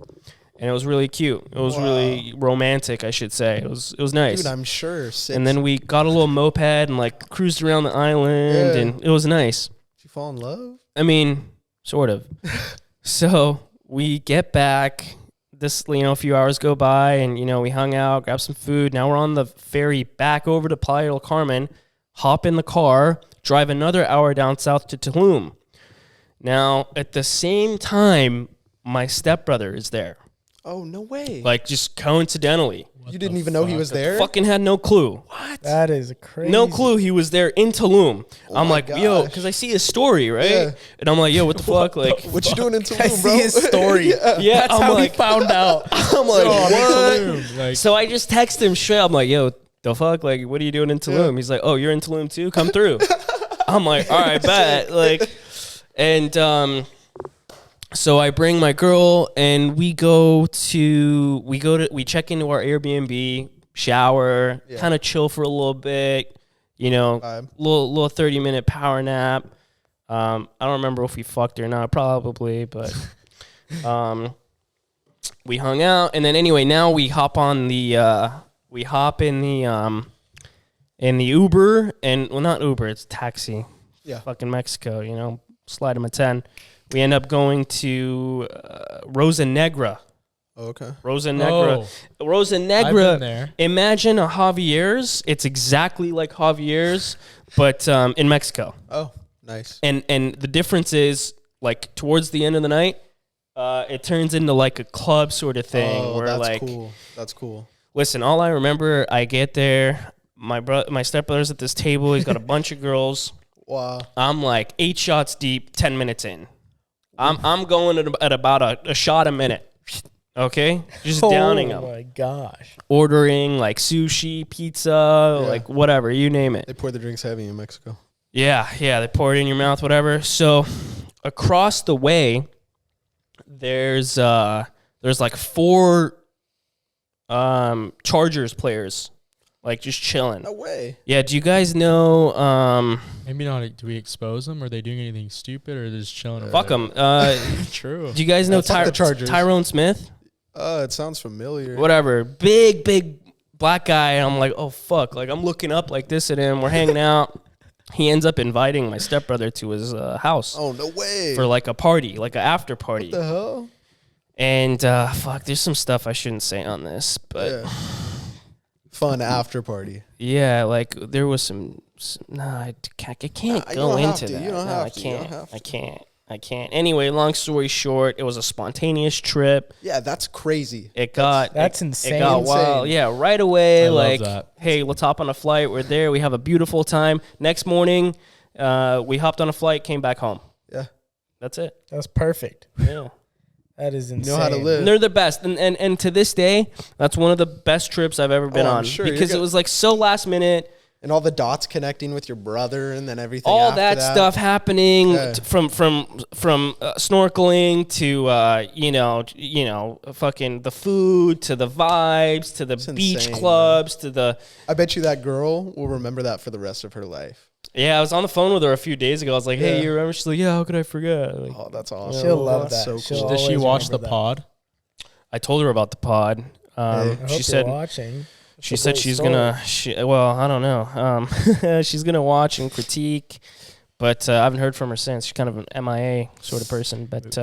and it was really cute. It was really romantic, I should say. It was nice. Dude, I'm sure. And then we got a little moped and like cruised around the island, and it was nice. Did you fall in love? I mean, sort of. So we get back. A few hours go by, and we hung out, grabbed some food. Now we're on the ferry back over to Playa del Carmen. Hop in the car, drive another hour down south to Tulum. Now at the same time, my stepbrother is there. Oh, no way. Like just coincidentally. You didn't even know he was there? Fucking had no clue. What? That is crazy. No clue he was there in Tulum. Oh I'm my like, yo, gosh. because I see his story, right? Yeah. And I'm like, yo, what the fuck? Like, What you doing in Tulum, I bro? see his story. yeah, That's I'm how like, he found out. I'm like, what? Tulum, like- So I just text him straight. I'm like, yo, the fuck? Like, what are you doing in Tulum? He's like, oh, you're in Tulum too? Come through. I'm like, all right, bet. Like, and so I bring my girl, and we check into our Airbnb, shower, kind of chill for a little bit, little 30-minute power nap. I don't remember if we fucked or not, probably, but we hung out, and then anyway, now we hop in the Uber, and well, not Uber, it's taxi. Yeah. Fucking Mexico, slide him a 10. We end up going to Rosa Negra. Oh, okay. Rosa Negra. Oh, Rosa I've Negra. been there. Imagine a Javier's. It's exactly like Javier's, but in Mexico. Oh, nice. And the difference is, like, towards the end of the night, it turns into like a club sort of thing. Oh, where that's like, cool. That's cool. listen, all I remember, I get there, my stepbrother's at this table. He's got a bunch of girls. Wow. I'm like 8 shots deep, 10 minutes in. I'm going at about a shot a minute. Okay? Just downing them. Oh my gosh. Ordering like sushi, pizza, like whatever, you name it. They pour the drinks heavy in Mexico. Yeah, they pour it in your mouth, whatever. So across the way, there's like 4 Chargers players, like just chilling. No way. Yeah, do you guys know? Maybe not. Do we expose them? Are they doing anything stupid, or they're just chilling? Fuck them. True. Do you guys know Fuck the Chargers. Tyrone Smith? It sounds familiar. Whatever, big black guy. And I'm like, oh fuck! Like I'm looking up like this at him. We're hanging out. He ends up inviting my stepbrother to his house. Oh, no way. For like a party, like an after party. What the hell? And fuck, there's some stuff I shouldn't say on this, but Fun after party. yeah, like there was some no, I can't you go don't have into to. that. You don't No, have I to. You can't. don't have to. I can't. Anyway, long story short, it was a spontaneous trip. Yeah, that's crazy. That's It insane. got wild. Yeah, right away. I love Like, that. hey, let's hop on a flight. We're there. We have a beautiful time. Next morning, we hopped on a flight, came back home. Yeah. That's it. That's perfect. Yeah. That is insane. You know how to live. And they're the best. And to this day, that's one of the best trips I've ever been I'm on. sure. Because You're it was like so last minute. And all the dots connecting with your brother and then everything All after that stuff happening Yeah. from snorkeling to fucking the food to the vibes to the It's beach insane, clubs to the I bet you that girl will remember that for the rest of her life. I was on the phone with her a few days ago. I was like, hey, Yeah. you remember? She's like, yeah, how could I forget? Like, Oh, that's awesome. She'll love That's that. so She'll cool. Does she always watch the remember that. pod? I told her about the pod. I hope She you're said watching. She said she's gonna. Well, I don't know. She's gonna watch and critique, but I haven't heard from her since. She's kind of an MIA sort of person, but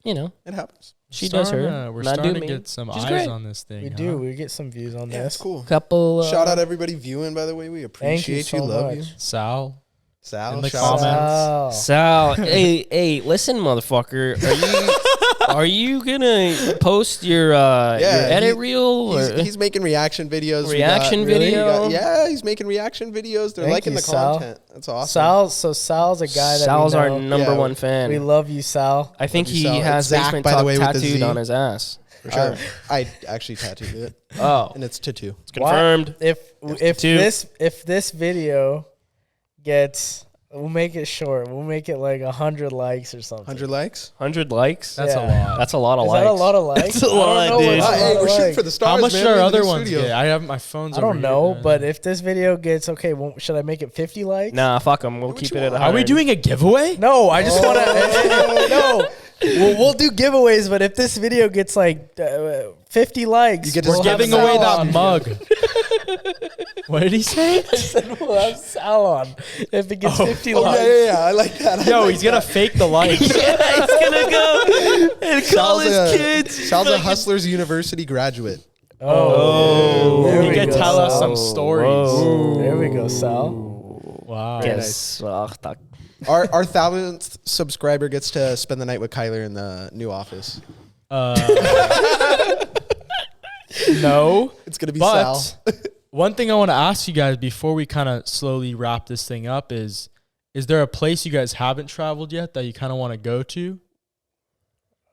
you know, It happens. she does her. We're Not starting do to me. get some She's eyes great. on this thing. We huh? do. We get some views on Yeah, this. it's cool. Couple. Shout out everybody viewing, by the way. We Thank you appreciate so you. Love much. you. Sal. Sal, In the shout out. comments. Sal. Sal, hey, listen, motherfucker. Are you gonna post your edit reel? Or? He's making reaction videos. Reaction We video? yeah, he's making reaction videos. They're Thank liking you, the Sal. content. That's awesome. Sal's a guy that Sal's we our know. number Yeah, one fan. We love you, Sal. I think Love you, he Sal. has It's Zach, Basement by the Talk way, with the tattooed Z. on his ass. For sure. I actually tattooed it, Oh, and it's tattoo. it's confirmed. If two. this video gets, we'll make it short. We'll make it like 100 likes or something. 100 likes. 100 likes. That's Yeah. a lot. That's a lot of Is likes. that a lot of likes? That's a lot, I don't know dude. what's a Hey, lot we're of shooting likes. for the stars. How much man. do our We're in the other new ones studio. get? I have my phones. I don't over know, here. but if this video gets okay, should I make it 50 likes? Nah, fuck them. We'll what keep you it at want. 100. Are we doing a giveaway? No, I just want to. No, we'll do giveaways, but if this video gets like 50 likes, You get to We're we'll have giving have away Sal that on. mug. What did he say? I said we'll have Sal on if it gets 50 Oh likes. yeah. I like that. I Yo, like he's gonna fake the likes. Yeah, he's gonna go and call his kids. Sal's a Hustlers University graduate. Oh, there He we could go, tell us Sal. some stories. Whoa. There we go, Sal. Wow. Yes. Our 1,000th subscriber gets to spend the night with Kyler in the new office. No. It's gonna be But Sal. one thing I want to ask you guys before we kind of slowly wrap this thing up is there a place you guys haven't traveled yet that you kind of want to go to?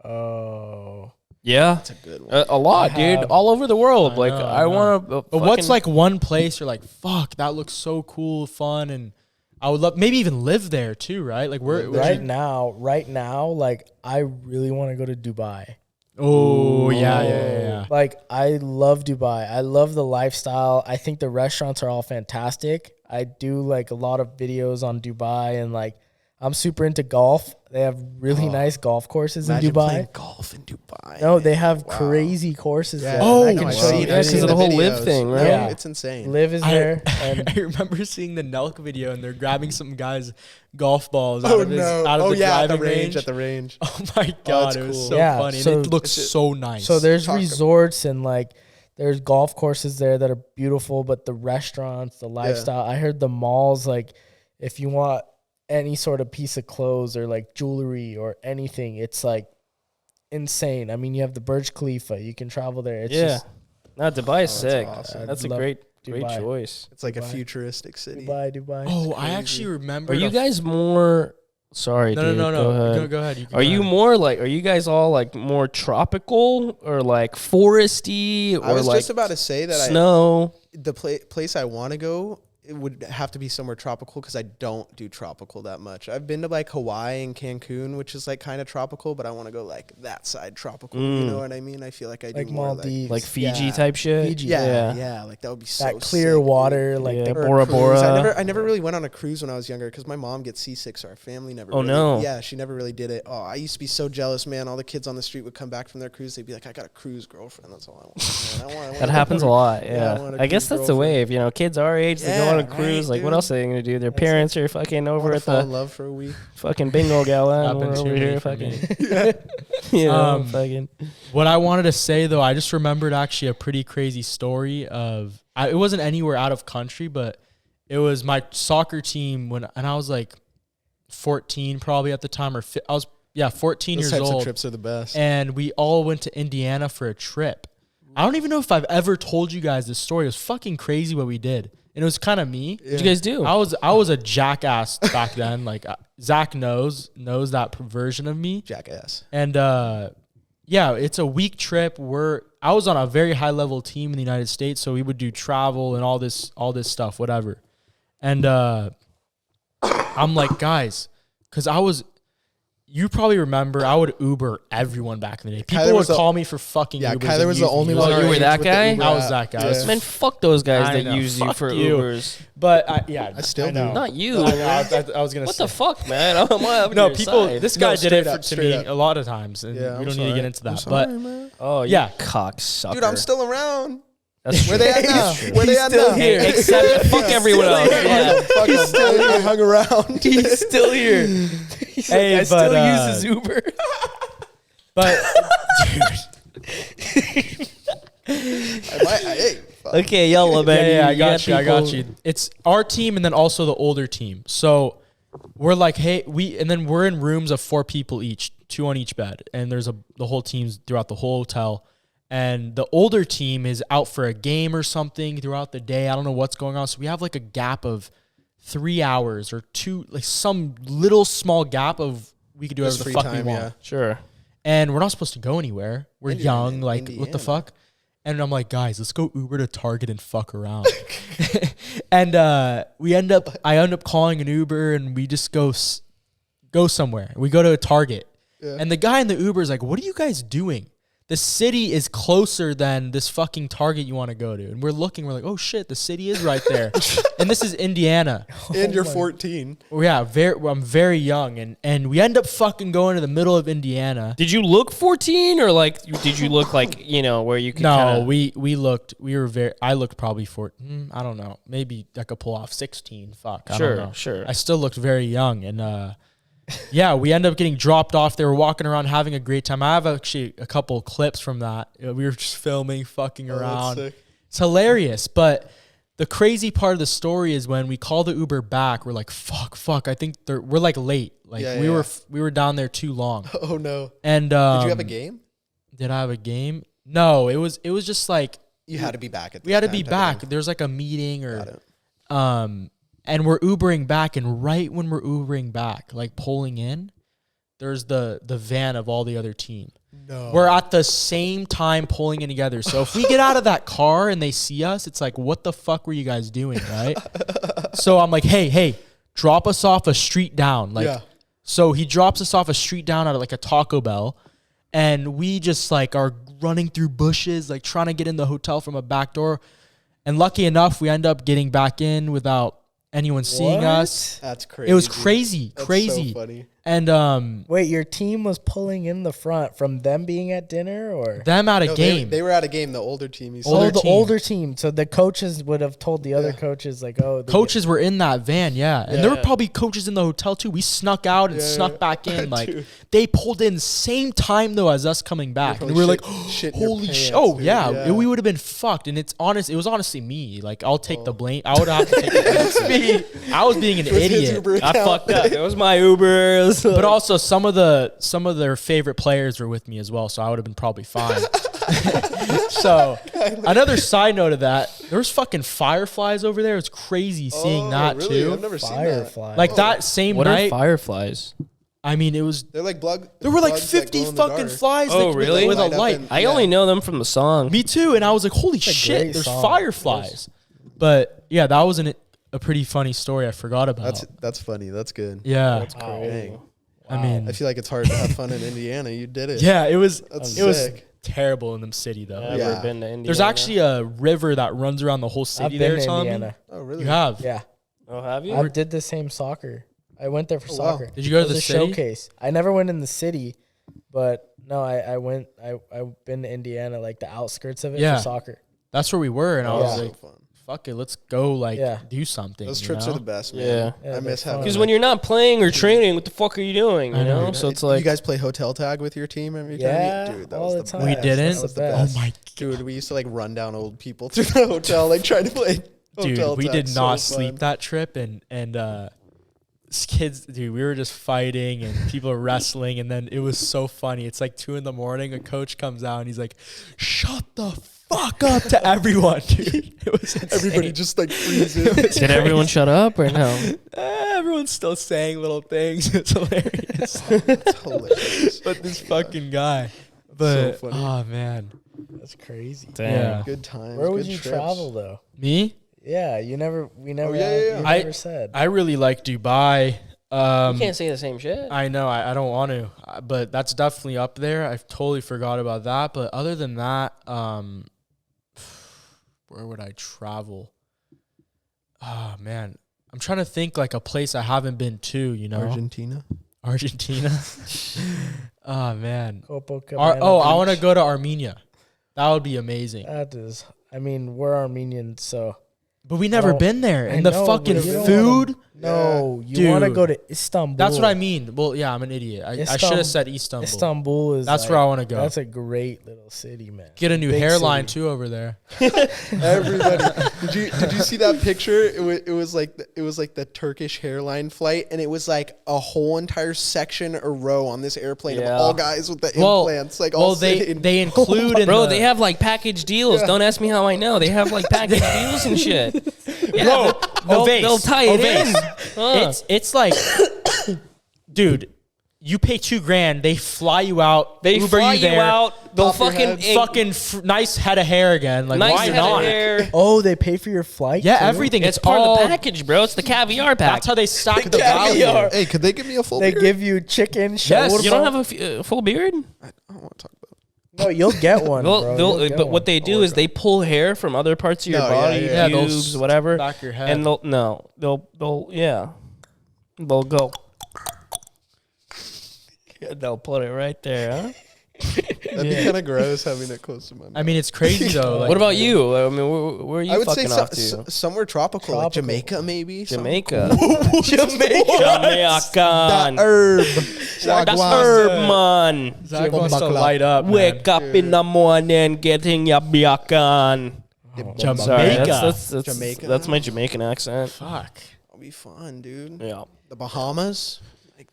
Oh. Yeah. That's a good one. A lot, I dude. have- All over the world. I Like, know, I I want to. But what's like one place you're like, fuck, that looks so cool, fun, and I would love maybe even live there too, right? Like where Right now, like I really want to go to Dubai. Oh yeah. Like I love Dubai. I love the lifestyle. I think the restaurants are all fantastic. I do like a lot of videos on Dubai, and like I'm super into golf. They have really nice golf courses in Imagine Dubai. playing golf in Dubai. No, they have Wow. crazy courses Yeah, there. Oh, I can wow. show you. Yeah, 'cause of the whole live videos. thing, right? Yeah. It's insane. Live is there, I and remember seeing the Nelk video and they're grabbing some guy's golf balls out Oh of his no! out of Oh the yeah, at driving the range. range. At the range. Oh my god, that's it was cool. so Yeah, funny. so and it looks it's- so nice. so there's Talk- resorts and like there's golf courses there that are beautiful, but the restaurants, the lifestyle. I heard the malls, like if you want any sort of piece of clothes or like jewelry or anything, it's like insane. I mean, you have the Burj Khalifa. You can travel there. It's Yeah. just No, Dubai is sick. awesome. That's a Love great Dubai. choice. It's like a Dubai. futuristic city. Dubai. Oh, I crazy. actually remember. Are you guys more? Sorry, No, dude. no. Go ahead. Go ahead. You can Are go you ahead. more like? Are you guys all like more tropical or like foresty or I was like just about to say that snow? the place I want to go, it would have to be somewhere tropical because I don't do tropical that much. I've been to like Hawaii and Cancun, which is like kind of tropical, but I want to go like that side tropical. You know what I mean? I feel like I do Like more Maldives. Like Fiji Yeah. type shit. Fiji. yeah, like that would be so that clear sick, dude. water, like Yeah. the Or a Bora cruise. Bora. I never really went on a cruise when I was younger because my mom gets seasick, so our family never. Oh, really, no. Yeah, she never really did it. Oh, I used to be so jealous, man. All the kids on the street would come back from their cruise. They'd be like, "I got a cruise girlfriend. That's all I want." Man, I want That happens a lot. Yeah, I Yeah, want a I guess cruise that's the girlfriend. wave. You know, kids our age, they go on a Yeah, cruise. right, Like, what dude. else are they gonna do? Their parents are fucking over at fall in the love for a week. fucking bingo gala, and Happened we're to over me here for fucking. me. You know, Um, fucking. What I wanted to say though, I just remembered actually a pretty crazy story of it wasn't anywhere out of country, but it was my soccer team and I was like 14 probably at the time, or I was 14 Those years types old, of trips are the best. and we all went to Indiana for a trip. I don't even know if I've ever told you guys this story. It was fucking crazy what we did, and it was kind of me. What'd you guys do? I was a jackass back then. Like Zach knows that version of me. Jackass. And it's a week trip. I was on a very high level team in the United States, so we would do travel and all this stuff, whatever. And I'm like, guys, because you probably remember I would Uber everyone back in the day. People Kyler would was the- call me for fucking Yeah, Ubers Kyler and was the use me. only He one. was Oh, you our were age that with the guy? Uber I was app. that guy. Yeah. Man, fuck those guys I that know. use you Fuck for you. Ubers. But I still do. Not you. I was gonna What say. the fuck, man? I'm on No, your people. side. This guy did it straight up, to straight me up. a lot of times, and Yeah, we I'm don't need to sorry. get into that. I'm But sorry, man. Oh, Yeah. cocksucker. Dude, I'm still around. That's Where they at now? Where they at now? Hey, except fuck everyone else. Yeah. Fuck them. I hung around. He's still here. He's Hey, I but, still use his Uber. But Hey, fuck. Okay, yellow baby. yeah, I got you. I got people- you. It's our team and then also the older team. So we're like, hey, we're in rooms of 4 people each, 2 on each bed, and there's the whole team's throughout the whole hotel. And the older team is out for a game or something throughout the day. I don't know what's going on. So we have like a gap of 3 hours or 2, like some little small gap of we could do Just whatever the free fuck we time, want. yeah. Sure. And we're not supposed to go anywhere. We're young. Like, what Indiana. the fuck? And I'm like, guys, let's go Uber to Target and fuck around. And I end up calling an Uber and we just go somewhere. We go to a Target. Yeah. And the guy in the Uber is like, what are you guys doing? The city is closer than this fucking Target you want to go to. And we're looking, we're like, oh shit, the city is right there. And this is Indiana. And you're 14. Well, yeah, I'm very young. And we end up fucking going to the middle of Indiana. Did you look 14 or like did you look like, where you could No, kinda... I looked probably I don't know. Maybe I could pull off 16. Fuck. I Sure, don't know. sure. I still looked very young. And yeah, we end up getting dropped off. They were walking around having a great time. I have actually a couple clips from that. We were just filming, fucking around. That's sick. It's hilarious. But the crazy part of the story is when we call the Uber back, we're like, fuck. I think we're like late. Like Yeah, we were down there too long. Oh no. And Did you have a game? Did I have a game? No, it was just like You had to be back at. we had to this be time type of back. thing. There's like a meeting Got or it. and we're Ubering back, and right when we're Ubering back, like pulling in, there's the van of all the other team. No. We're at the same time pulling in together. So if we get out of that car and they see us, it's like, what the fuck were you guys doing, right? So I'm like, hey, drop us off a street down. Like, Yeah. so he drops us off a street down at like a Taco Bell, and we just like are running through bushes, like trying to get in the hotel from a back door. And lucky enough, we end up getting back in without anyone seeing us. That's crazy. It was crazy. That's Crazy. So funny. And Wait, your team was pulling in the front from them being at dinner, or them at a No, game. They were at a game. The older team. You said. Older the team. older team? So the coaches would have told the other Yeah. coaches, like, oh, Coaches were in that van, yeah. And Yeah. there were probably coaches in the hotel too. We snuck out and Yeah, snuck yeah. back in. Like Dude. they pulled in same time though as us coming back. And probably we were like, shit in your holy pants, shit. Oh dude. yeah. Yeah. We would have been fucked. And it was honestly me. Like I'll take the blame. I would have to take the blame. Me. I was being an With his idiot. Uber I account. fucked up. It was my Uber. But also some of their favorite players were with me as well, so I would have been probably fine. So another side note of that, there was fucking fireflies over there. It's crazy seeing that really? too. I've never seen that. Firefly. Like that same what are night. fireflies? I mean, it was They're like blood. there were like bugs that 50 glow in the fucking dark. flies. Oh, like, really? With a Light up light. and- I Yeah. only know them from the song. Me too. And I was like, holy a shit, great there's song. fireflies. But yeah, that was a pretty funny story. I forgot about. That's funny. That's good. Yeah. That's great. Dang. I mean, I feel like it's hard to have fun in Indiana. You did it. yeah, it was That's it was sick. terrible in the city though. Never Yeah. been to Indiana. There's actually a river that runs around the whole city I've there, been to Tommy. Indiana. Oh, really? You have? Yeah, Oh, have you? I did the same soccer. I went there for Oh, wow. soccer. Did you go to It was the a city? showcase? I never went in the city, but no, I went. I've been to Indiana, like the outskirts of it Yeah. for soccer. That's where we were, and I Oh, was so like, fun. fuck it, let's go, like, Yeah. do something. Those you trips know? are the best, man. Yeah. Yeah, I miss they're having. fun. Because when you're not playing or training, what the fuck are you doing? I You know. know? So it's like, you guys play hotel tag with your team every time. Yeah, Dude, that all was the the time. best. We didn't? That was the That's the best. Oh my Dude, we used to like run down old people through the hotel, like trying to play dude, hotel we tag. did So not fun. sleep that trip, and these kids, dude, we were just fighting and people are wrestling, and then it was so funny. It's like 2 a.m. A coach comes out and he's like, "Shut the fuck up" to everyone, dude. It was insane. Everybody just like freezes. did everyone shut up or no? Everyone's still saying little things. It's hilarious. It's hilarious. But this fucking guy. But funny. oh man, That's crazy. Damn. Yeah. Good times. Where would good you trips. travel though? me? Yeah, we never. yeah, yeah, You yeah. never said. I really like Dubai. You can't say the same shit. I know I don't want to, but that's definitely up there. I totally forgot about that. But other than that, where would I travel? Oh man, I'm trying to think like a place I haven't been to. You know, Argentina. Argentina. Oh man. Copacabana I want to Beach. go to Armenia. That would be amazing. That is. I mean, we're Armenians, so. But we never been there. And the know, fucking but you don't food. No, you want to Dude. go to Istanbul. That's what I mean. Well, yeah, I'm an idiot. I should have said Istanbul. Istanbul is. That's like, where I want to go. That's a great little city, man. Get a new Big hairline city. too over there. Everybody, did you see that picture? It was like the Turkish hairline flight, and it was like a whole entire section or row on this airplane of all guys with the implants, like all sitting. they include in Bro, the, they have like package deals. Don't ask me how I know. They have like package deals and shit. Yeah, they'll tie it in. It's like, dude, you pay $2,000, they fly you out, They Uber fly you there, out. They'll pop your fucking head. nice head of hair again. Like, nice why head not? of hair. Oh, they pay for your flight? Yeah, too? everything. It's part of the package, bro. It's the caviar pack. That's how they stack the Caviar. value. Hey, could they give me a full They beard? give you chicken. Yes, You don't have a full beard? I don't want to talk about it. No, you'll get one. bro. You'll get But one. what they do is they pull hair from other parts of your No, yeah, body, yeah. Yeah, they'll pubes, whatever, back your head. and they'll go. Yeah, they'll put it right there, huh? That'd be kind of gross having it close to my mouth. I mean, it's crazy though. Like, What about you? I mean, where are you I would say fucking off to? somewhere tropical, like Tropical. Jamaica, maybe. Jamaica. Jamaica. Jamaican. Herb. That's herb, man. Zach wants to light up, man. Wake up in the morning, getting your biakan. Jamaica. Sorry, that's Jamaica. That's my Jamaican accent. Fuck. That'll be fun, dude. Yeah. The Bahamas, like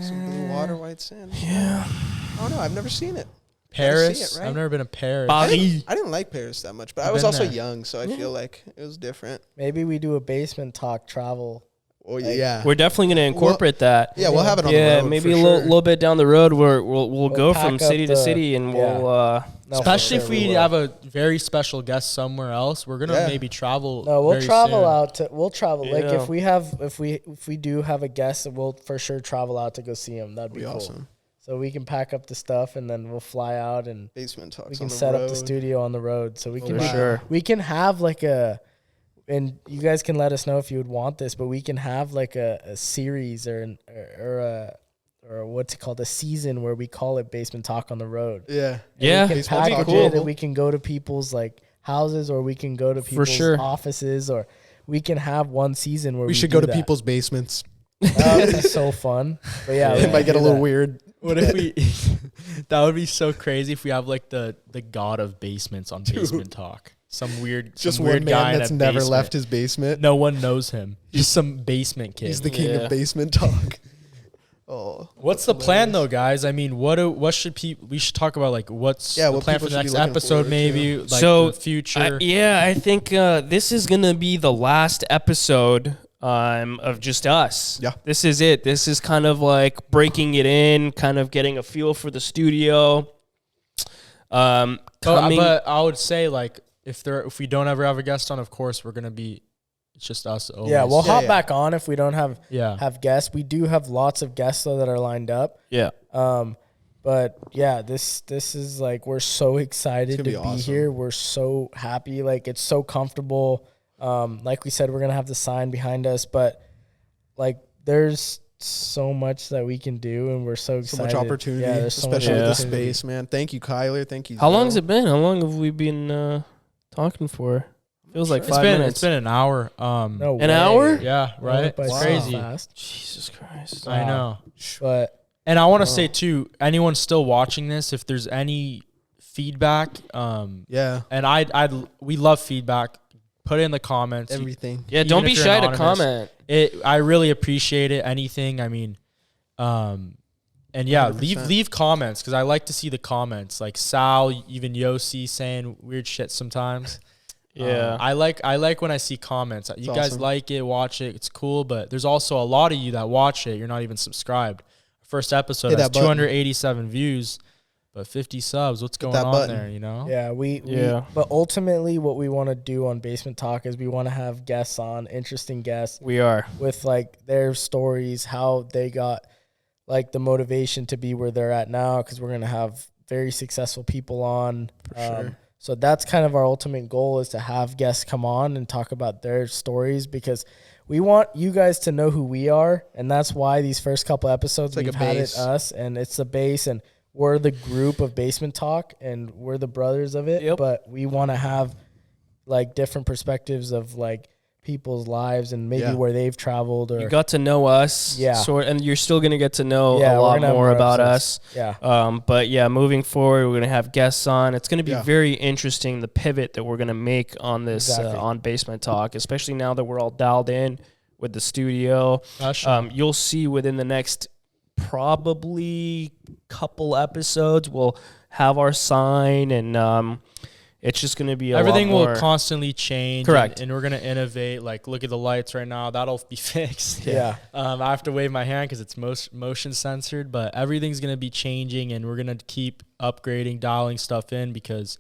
some blue water, white sand. Yeah. Oh no, I've never seen it. Paris. see it, right? I've never been to Paris. Paris. I didn't like Paris that much, but I've I was been also there. young, so I feel like it was different. Maybe we do a basement talk travel. Oh yeah, We're definitely going to incorporate that. yeah, we'll have it on the Yeah, road. maybe for a sure. little bit down the road where we'll go pack from up city to the- city and yeah. we'll No, Especially for if sure we will. have a very special guest somewhere else, we're gonna Yeah. maybe travel. No, we'll very travel soon. out to. We'll travel. Like Yeah. if we do have a guest, we'll for sure travel out to go see him. That'd be Be cool. awesome. So we can pack up the stuff and then we'll fly out and Basement talks. we on can the set up road. the studio on the road. So we can For sure. we can have like a, and you guys can let us know if you would want this, but we can have like a series or what's it called, a season where we call it Basement Talk on the Road. Yeah, Yeah, We can Basement package Talk. it Cool. and we can go to people's like houses or we can go to people's sure. offices or we can have one season where we should do go to that. people's basements. That would be so fun. But yeah, It might get a do little that. weird. What if we? That would be so crazy if we have like the god of basements on Basement Talk. Some weird, Just some one weird man guy that's in a never basement. left his basement. No one knows him. Just some basement kid. He's the king Yeah. of basement talk. Oh, What's the plan though, guys? I mean, what should people? We should talk about like what's the what plan for people the should be next looking episode, forward to. maybe like So, the future. I think this is gonna be the last episode of just us. Yeah. This is it. This is kind of like breaking it in, kind of getting a feel for the studio. Coming. But I would say like if we don't ever have a guest on, of course we're gonna be. It's just us. Always. Yeah, we'll hop yeah. back on if we don't have Yeah. guests. We do have lots of guests though that are lined up. Yeah. But yeah, this is like we're so excited to gonna be be awesome. here. We're so happy. Like it's so comfortable. Like we said, we're gonna have the sign behind us, but like there's so much that we can do, and we're so so excited. much opportunity, Yeah, there's so much especially with the opportunity. space, man. Thank you, Kyler. Thank you. How long Zill. has it been? How long have we been talking for? Feels like It's 5 been minutes. it's been an hour. No An way. hour? Yeah. It went Right. by It's so crazy. fast. Jesus Christ. I know. But And I want to say too, anyone still watching this, if there's any feedback, Yeah, and we love feedback. Put it in the comments. everything. Yeah, Even don't be if you're shy to anonymous. comment. I really appreciate it. Anything. I mean, and yeah, 100%. leave comments because I like to see the comments. Like Sal, even Yossi saying weird shit sometimes. Yeah. I like when I see comments. You guys awesome. like it, watch it. It's cool, but there's also a lot of you that watch it. You're not even subscribed. First episode Hit has that button. 287 views, but 50 subs. What's going that on button. there? You know? yeah, we but ultimately what we want to do on Basement Talk is we want to have guests on, interesting guests We are. with like their stories, how they got like the motivation to be where they're at now, because we're going to have very successful people on. sure. So that's kind of our ultimate goal, is to have guests come on and talk about their stories, because we want you guys to know who we are. And that's why these first couple episodes It's like we've a had it base. us, and it's the base. And we're the group of Basement Talk and we're the brothers of it. Yep. But we want to have like different perspectives of like people's lives and maybe where they've traveled, or You got to know us, and you're still gonna get to know a lot more about us. But yeah, moving forward, we're gonna have guests on. It's gonna be very interesting, the pivot that we're gonna make on this on Basement Talk, especially now that we're all dialed in with the studio. You'll see within the next probably couple episodes, we'll have our sign, and it's just going to be everything lot more. will constantly change. Correct. And we're going to innovate. Like, look at the lights right now. That'll be fixed. Yeah. I have to wave my hand because it's motion censored, but everything's going to be changing, and we're going to keep upgrading, dialing stuff in because,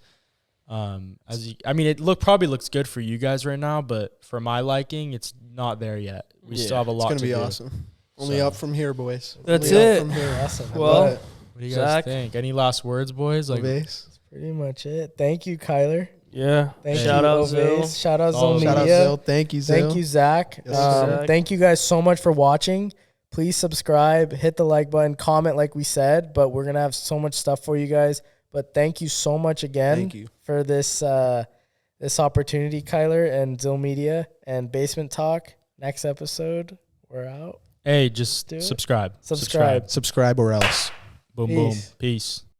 it probably looks good for you guys right now, but for my liking, it's not there yet. We still have a lot to do. It's going to be awesome. Only up from here, boys. That's Only it. Up from here. Awesome. Well, What do you guys think? Any last words, boys? Like, Pretty much it. Thank you, Kyler. Yeah. Shout out Zill. Shout out Zill Media. Shout out Zill. Thank you, Zill. Thank you, Zach. Yes, Zach. Thank you guys so much for watching. Please subscribe, hit the like button, comment like we said, but we're going to have so much stuff for you guys. But thank you so much again for this this opportunity, Kyler, and Zill Media and Basement Talk. Next episode, we're out. hey, just subscribe. Subscribe. Subscribe or else. Boom, boom. Peace.